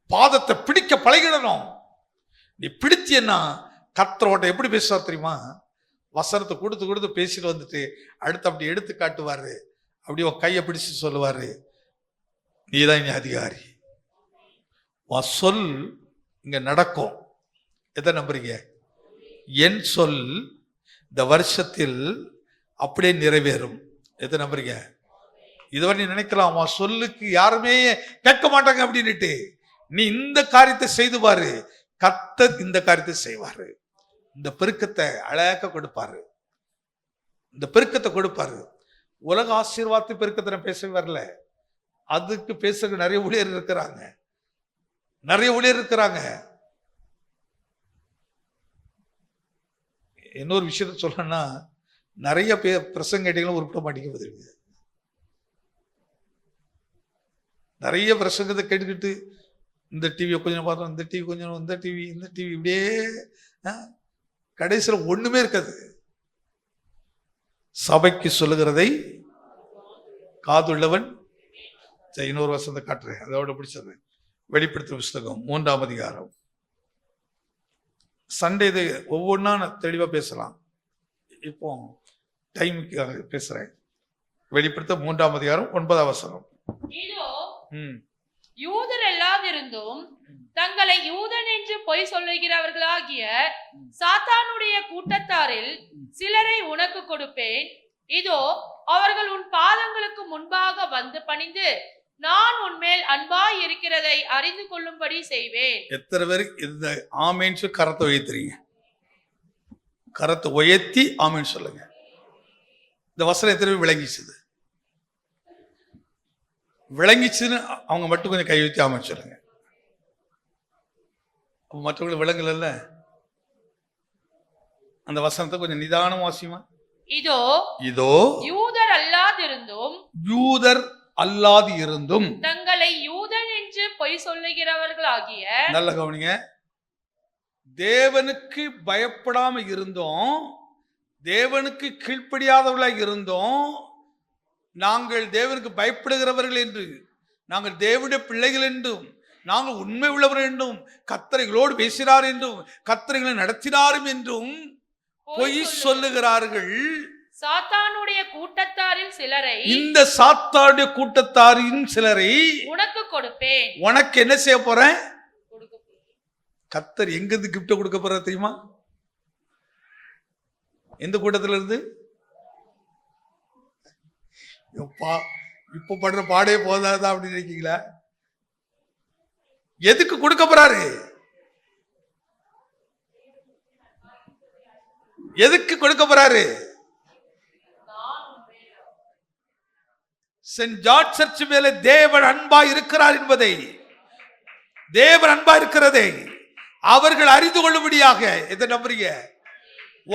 பாதத்தை பிடிக்க பழகிடணும். நீ பிடிச்சேன்னா கர்த்தரோட எப்படி பேசுவார் தெரியுமா? வசனத்தை கொடுத்து பேசிட்டு வந்துட்டு அடுத்து அப்படி எடுத்து காட்டுவாரு, அப்படி உன் கையை பிடிச்சு சொல்லுவாரு, நீதான் இனி அதிகாரி, உன் சொல் இங்க நடக்கும். எதை நம்புறீங்க? என் சொல் இந்த வருஷத்தில் அப்படியே நிறைவேறும். எதை நம்புறீங்க? இதுவரை நீ நினைக்கலாம் உன் சொல்லுக்கு யாருமே கேட்க மாட்டாங்க அப்படின்னுட்டு, நீ இந்த காரியத்தை செய்து பாரு, கர்த்தர் இந்த காரியத்தை செய்வாரு. இந்த பெருக்கத்தை அழகாக கொடுப்பாரு, இந்த பெருக்கத்தை கொடுப்பாரு. உலக ஆசீர்வாதத்தை பெருக்கத்தை நான் பேச வரல, அதுக்கு பேசுறதுக்கு நிறைய ஊழியர் இருக்கிறாங்க. இன்னொரு விஷயத்த சொல்லணும்னா, நிறைய பேர் பிரசங்க கேட்டீங்களும் உருப்பிட மாட்டேங்குது. நிறைய பிரசங்கத்தை கேட்டுக்கிட்டு இந்த டிவியை கொஞ்சம் பார்த்தோம், இந்த டிவி கொஞ்சம், இந்த டிவி இப்படியே கடைசியில் ஒண்ணுமே இருக்காது. சபைக்கு சொல்லுகிறதை காதுள்ளவன். இன்னொரு வசனத்தை காட்டுறேன், அதோட பிடிச்சது. வெளிப்படுத்தும் புஸ்தகம் 3ஆம் அதிகாரம். சண்டே இது ஒவ்வொன்றா நான் தெளிவா பேசலாம், இப்போ டைமுக்காக பேசுறேன். வெளிப்படுத்த 3ஆம் அதிகாரம் 9ஆம் வசனம். இதோ யூதர் அல்லாதிருந்தும் தங்களை யூதன் என்று பொய் சொல்லுகிறவர்களாகிய சாத்தானுடைய கூட்டத்தாரில் சிலரை உனக்கு கொடுப்பேன். இதோ அவர்கள் உன் பாதங்களுக்கு முன்பாக வந்து பணிந்து நான் உன்மேல் அன்பாய் இருக்கிறதை அறிந்து கொள்ளும்படி செய்வேன். எத்தனை பேர் இந்த ஆமேன் சொல்லி கரத்தை உயர்த்துறீங்க? கரத்தை உயர்த்தி ஆமேன் சொல்லுங்க. இந்த வசனம் எத்தனை பேர் விளங்கிச்சுது? விளங்கிச்சுன்னு அவங்க மட்டும் கொஞ்சம் கை ஊற்றி ஆமேன் சொல்லுங்க. மற்றவங்களுக்கு விளங்கல. அந்த வசனத்தை கொஞ்சம் நிதானம் வாசிமா. இதோ யூதர் அல்லாது இருந்தும் தங்களை யூதன் என்று பொய் சொல்லுகிறவர்களாகிய. நல்ல கவனிங்க. தேவனுக்கு பயப்படாம இருந்தோம், தேவனுக்கு கீழ்ப்படியாதவர்களாக இருந்தோம், நாங்கள் தேவனுக்கு பயப்படுகிறவர்கள் என்று, நாங்கள் தேவனுடைய பிள்ளைகள் என்றும், நாங்கள் உண்மை உள்ளவர்கள் என்றும், கர்த்தர்களோடு பேசினார் என்றும், கர்த்தர்களை நடத்தினாரும் என்றும் பொய் சொல்லுகிறார்கள். சாத்தானுடைய கூட்டத்தாரில் சிலரை, இந்த சாத்தானுடைய கூட்டத்தாரின் சிலரை உனக்கு கொடுப்பேன். உனக்கு என்ன செய்ய போறேன்? கர்த்தர் எங்கிருந்து கிஃப்ட் கொடுக்க போற தெரியுமா? எந்த கூட்டத்துல இருந்து? இப்ப படுற பாடே போதாதா அப்படின்னு நினைக்கீங்களா? எதுக்கு கொடுக்க போறாரு? எதுக்கு கொடுக்க போறாரு? சென்ட் ஜார்ஜ் சர்ச் மேலே தேவன் அன்பா இருக்கிறார் என்பதை, தேவன் அன்பா இருக்கிறதை அவர்கள் அறிந்து கொள்ளும்படியாக. எதை நம்புறீங்க?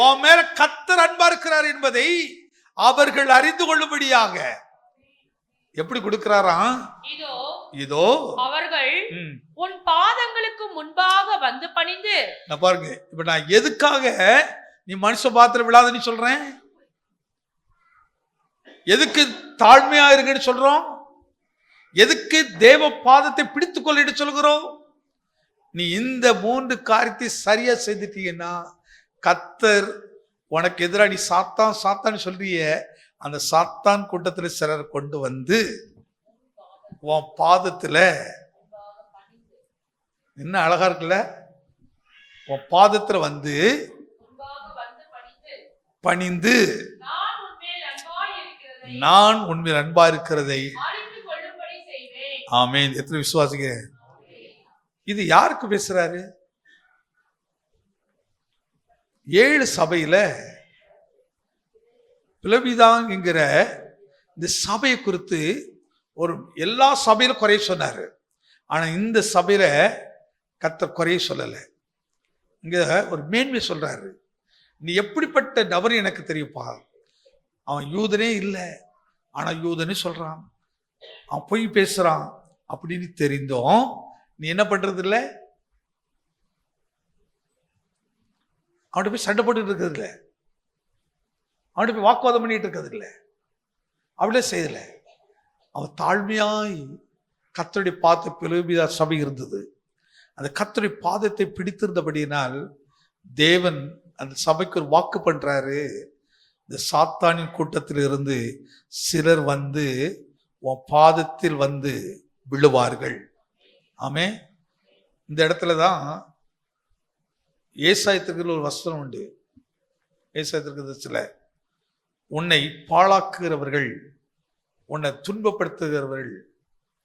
உன் மேல கர்த்தர் அன்பா இருக்கிறார் என்பதை அவர்கள் அறிந்து கொள்ளும்படியாக. எப்படி கொடுக்கிறாராம்? இதோ அவர்கள் உன் பாதங்களுக்கு முன்பாக வந்து பணிந்து. நான் பாருங்க, இப்ப நான் எதுக்காக நீ மனுஷ பாத்திரம் விழாதுன்னு சொல்றேன்? எதுக்கு தாழ்மையா இருக்குன்னு சொல்றோம்? எதுக்கு தேவ பாதத்தை பிடித்துக் கொள்ள சொல்கிறோம்? நீ இந்த 3 காரியத்தை சரியா செய்துட்டீங்கன்னா கர்த்தர் உனக்கு எதிராக, நீ சாத்தான் சொல்றிய அந்த சாத்தான் கூட்டத்தில் சிலர் கொண்டு வந்து உன் பாதத்துல, என்ன அழகா இருக்குல்ல, உன் பாதத்துல வந்து பணிந்து நான் உண்மையில் அன்பா இருக்கிறதை. ஆமென். எத்தனை விசுவாசிங்க? இது யாருக்கு பேசுறாரு? 7 சபையில பிளவிதான் என்கிற இந்த சபையை குறித்து ஒரு எல்லா சபையில குறைய சொன்னாரு. ஆனா இந்த சபையில கர்த்தர் குறைய சொல்லல. இங்க ஒரு மேன்மை சொல்றாரு. நீ எப்படிப்பட்ட நபர் எனக்கு தெரியுப்பா. அவன் யூதனே இல்லை, ஆனா யூதனே சொல்றான், அவன் பொய் பேசுறான் அப்படின்னு தெரிந்தோம் நீ என்ன பண்றது இல்லை? அவன்கிட்ட போய் சண்டை போட்டுட்டு இருக்கிறது இல்லை, அவன்கிட்ட போய் வாக்குவாதம் பண்ணிட்டு இருக்கிறது இல்லை, அப்படியே செய்யல. அவன் தாழ்மையாய் கர்த்தருடைய பாதத்தை பிளவிதா சபை இருந்தது. அந்த கர்த்தருடைய பாதத்தை பிடித்திருந்தபடியினால் தேவன் அந்த சபைக்கு ஒரு வாக்கு பண்றாரு. இந்த சாத்தானின் கூட்டத்தில் இருந்து சிலர் வந்து உன் பாதத்தில் வந்து விழுவார்கள். ஆமே. இந்த இடத்துலதான் ஏசாயத்திற்கு ஒரு வசனம் உண்டு. ஏசாயத்திற்கு உன்னை பாழாக்குகிறவர்கள், உன்னை துன்பப்படுத்துகிறவர்கள்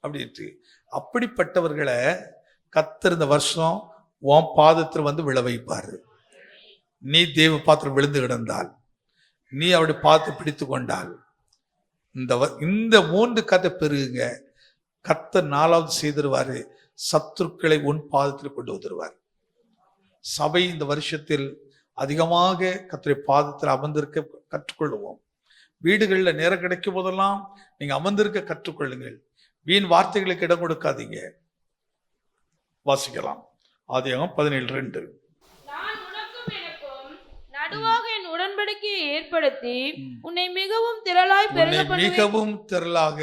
அப்படின்ட்டு, அப்படிப்பட்டவர்களை கர்த்தர் இந்த வருஷம் உன் பாதத்தில் வந்து விழ வைப்பாரு. நீ தேவ பாத்திரம் விழுந்து கிடந்தால், நீ அவருடைய பாதத்தை பிடித்து கொண்டால், இந்த 3 கதை பெருகுங்க. கர்த்தர் 4வது செய்திருவாரு. சத்துருக்களை உன் பாதத்தில் கொண்டு வந்துருவார். சபை இந்த வருஷத்தில் அதிகமாக கர்த்தருடைய பாதத்தில் அமர்ந்திருக்க கற்றுக்கொள்வோம். வீடுகளில் நேரம் கிடைக்கும் போதெல்லாம் நீங்க அமர்ந்திருக்க கற்றுக்கொள்ளுங்கள். வீண் வார்த்தைகளுக்கு இடம் கொடுக்காதீங்க. வாசிக்கலாம். ஆதியாகமம் 17:2. நான் உனக்கும் எனக்கும் நடுவாக என் உடன்படிக்கையை ஏற்படுத்தி உன்னை மிகவும் திரளாய் மிகவும் திரளாக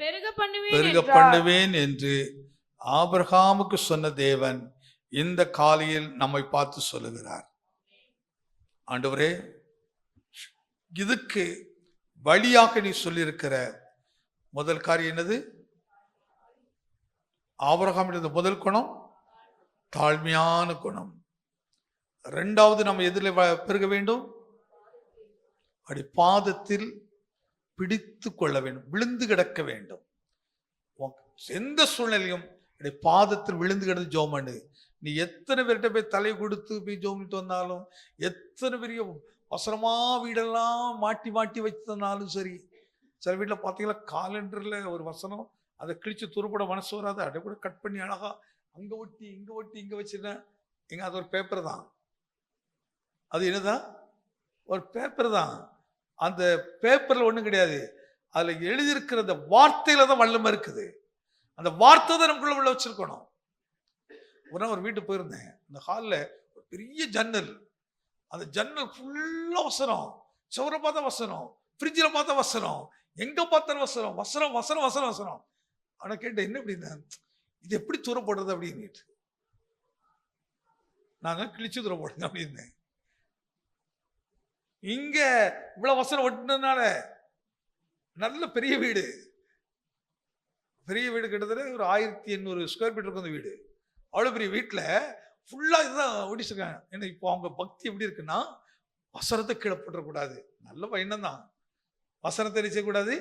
பெருக பெருக பண்ணுவேன் என்று ஆபிரகாமுக்கு சொன்ன தேவன் இந்த காலையில் நம்மை பார்த்து சொல்லுகிறார். ஆண்டவரே, இதுக்கு வழியாக நீ சொல்லியிருக்கிற முதல் காரியம் என்னது? ஆபிரகாமின் முதல் குணம் தாழ்மையான குணம். இரண்டாவது நம்ம எதில் பெருக வேண்டும்? அப்படி பாதத்தில் பிடித்து கொள்ள வேண்டும், விழுந்து கிடக்க வேண்டும். எந்த சூழ்நிலையும் பாதத்தில் விழுந்து கிடந்து ஜோம் பண்ணு. நீ எத்தனை பேர்கிட்ட போய் தலை கொடுத்து போய் ஜோமிட்டு வந்தாலும், எத்தனை பெரிய அவசரமா வீடெல்லாம் மாட்டி மாட்டி வச்சிருந்தாலும் சரி. சில வீட்டில் பார்த்தீங்கன்னா காலண்டர்ல ஒரு வசனம், அதை கிழிச்சு துருப்பட மனசு வராது, அதை கூட கட் பண்ணி அழகா அங்க ஒட்டி இங்க வச்சிருந்தேன். எங்க அது ஒரு பேப்பர் தான். அது என்னதான்? ஒரு பேப்பர் தான். அந்த பேப்பர்ல ஒண்ணும் கிடையாது. அதுல எழுதியிருக்கிற அந்த வார்த்தையில தான் வல்லமை இருக்குது. அந்த வார்த்தை தான் நமக்குள்ள உள்ள வச்சிருக்கணும். ஒரு வீட்டுக்கு போயிருந்தேன். அந்த ஹாலில் ஒரு பெரிய ஜன்னல். அந்த ஜன்னல் ஃபுல்லா வசனம், சவரை பார்த்தா வசனம், ஃப்ரிட்ஜில் பார்த்தா வசனம், எங்க பார்த்தாலும் வசனம் வசனம் வசனம் வசனம் வசனம். ஆனா கேட்டேன், என்ன அப்படின்னா, இது எப்படி தூர போடுறது அப்படின்னு. நாங்க கிழிச்சு தூர போடுங்க அப்படின்னு. இங்க இவ்வளவு வசனம் ஒட்டினதுனால நல்ல பெரிய வீடு கிட்டத்தட்ட ஒரு 1800 ஸ்கொயர் ஃபீட் இருக்கும் அந்த வீடு. அவ்வளவு பெரிய வீட்டுல ஃபுல்லா இதுதான் ஒடிச்சிருக்காங்க. ஏன்னா இப்போ அவங்க பக்தி எப்படி இருக்குன்னா, வசனத்தை கீழே போட்டக்கூடாது, நல்ல பையன் தான், வசனத்தை செய்யக்கூடாது,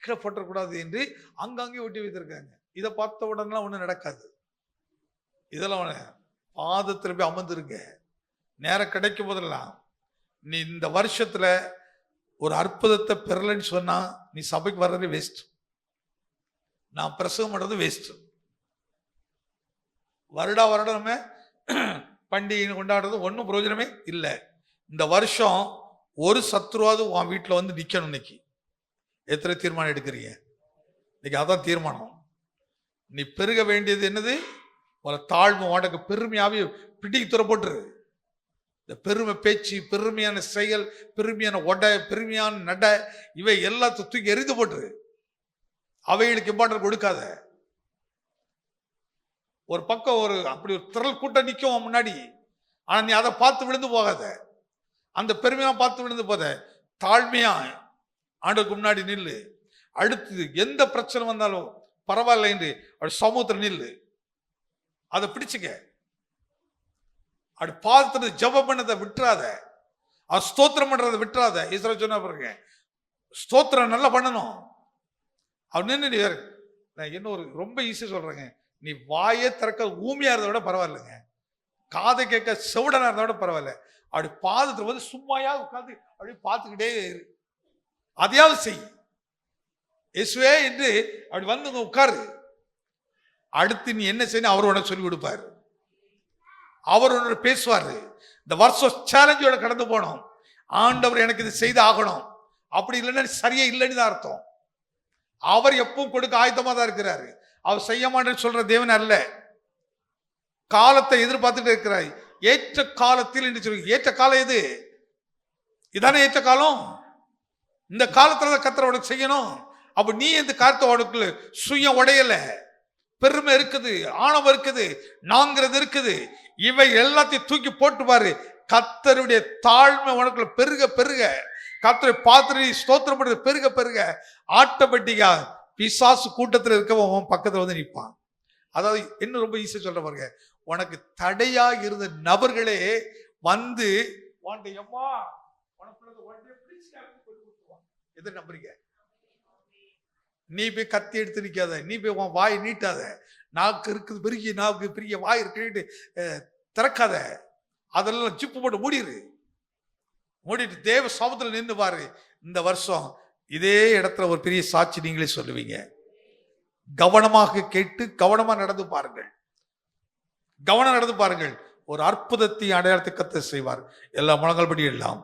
கீழே போட்டக்கூடாது என்று அங்கங்கே ஒட்டி வைத்திருக்காங்க. இதை பார்த்த உடனே ஒன்றும் நடக்காது. இதெல்லாம் பாதத்தில் போய் அமர்ந்துருங்க. நேரம் கிடைக்கும் போதெல்லாம் நீ இந்த வருஷத்துல ஒரு அற்புதத்தை பெறலன்னு சொன்னா நீ சபைக்கு வர்றது வேஸ்ட். நான் பிரசவம் பண்றது வேஸ்ட். வருடம் நம்ம பண்டிகை கொண்டாடுறது ஒன்றும் பிரயோஜனமே இல்லை. இந்த வருஷம் ஒரு சத்ருவாது உன் வீட்டில் வந்து நிற்கணும். இன்னைக்கு எத்தனை தீர்மானம் எடுக்கிறீங்க? இன்னைக்கு அதான் தீர்மானம். நீ பெருக வேண்டியது என்னது? ஒரு தாழ்வு, உனக்கு பெருமையாவே பிடிக்கு துற போட்டுரு. இந்த பெருமை பேச்சு, பெருமையான செயல், பெருமையான ஒடை, பெருமையான நட, இவை எல்லாத்தையும் தூக்கி எரிந்து போட்டுரு. அவைகளுக்கு இம்பார்ட்டன்ட் கொடுக்காத. ஒரு பக்கம் ஒரு அப்படி ஒரு திரள் கூட்டம் நிற்கும் முன்னாடி, ஆனா நீ அதை பார்த்து விழுந்து போகாத. அந்த பெருமையா பார்த்து விழுந்து போத, தாழ்மையா ஆண்டவருக்கு முன்னாடி நில்லு. அடுத்து எந்த பிரச்சனை வந்தாலும் பரவாயில்ல என்று அப்படி சமூகத்தில் நில்லு. அதை பிடிச்சுக்க. அப்படி பார்த்துட்டு ஜெபம் பண்ணதை விட்டுறாத, அவர் ஸ்தோத்திரம் பண்றதை விட்டுறாத. ஈஸ்வரன் சொன்ன பாருங்க, ஸ்தோத்திரம் நல்லா பண்ணணும். அவர் நின்று நீ வேற. நான் என்ன ஒரு ரொம்ப ஈஸியா சொல்றேங்க, நீ வாயே திறக்க ஊமையா இருந்த விட பரவாயில்லைங்க, காதை கேட்க செவிடனா இருந்த விட பரவாயில்ல. அப்படி பாதத்துல வந்து சும்மாயா உட்காந்து அப்படி பார்த்துக்கிட்டே இரு. அதையாவது செய். இயேசுவே என்று அப்படி வந்து உட்காரு. அடுத்து நீ என்ன செய்யணும் அவர் உனக்கு சொல்லி கொடுப்பாரு. அவர் உன்னோட பேசுவாரு. இந்த வருஷம் சேலஞ்சோட கடந்து போனோம். ஆண்டவர் எனக்கு இது செய்து ஆகணும், அப்படி இல்லைன்னா சரியா இல்லைன்னு தான் அர்த்தம். அவர் எப்பவும் கொடுக்க ஆயத்தமா தான் இருக்கிறாரு. அவர் செய்ய மாட்டேன்னு சொல்ற தேவன் அல்ல. காலத்தை எதிர்பார்த்துட்டு இருக்கிறார். ஏற்ற காலத்தில் என்று சொல்லி, ஏற்ற காலம் எது? இதானே ஏற்ற காலம். இந்த காலத்துல கர்த்தர் உனக்கு செய்யணும். அப்ப நீ இந்த காலத்தை உனக்குள்ள சுய உடையல, பெருமை இருக்குது, ஆணவம் இருக்குது, நாங்கிறது இருக்குது. இவை எல்லாத்தையும் தூக்கி போட்டு பாரு. கர்த்தருடைய தாழ்மை உனக்குள்ள பெருக பெருக, கர்த்தரை பார்த்து ஸ்தோத்திரம் பண்றது பெருக பெருக, ஆட்டோமேட்டிக்கா பிசாசு கூட்டத்தில் இருக்கவன் பக்கத்துல வந்து நிற்பான். அதாவது என்ன ரொம்ப ஈஸியா சொல்ற பாருங்க, உனக்கு தடையா இருந்த நபர்களே வந்து எதை நம்புறீங்க? நீ போய் கத்தி எடுத்து நிற்காத, நீ போய் உன் வாய் நீட்டாத, நாக்கு இருக்குது பெருகி, நாக்கு பெரிய வாய் இருக்கு திறக்காத, அதெல்லாம் ஜிப்பு போட்டு மூடிட்டு தேவ சமூகத்தில் நின்று பாரு. இந்த வருஷம் இதே இடத்துல ஒரு பெரிய சாட்சி நீங்களே சொல்லுவீங்க. கவனமாக கேட்டு கவனமா நடந்து பாருங்கள். கவனம் நடந்து பாருங்கள். ஒரு அற்புதத்தை அடையாளத்தை கர்த்தர் செய்வார். எல்லா முழங்கால் படி எல்லாம்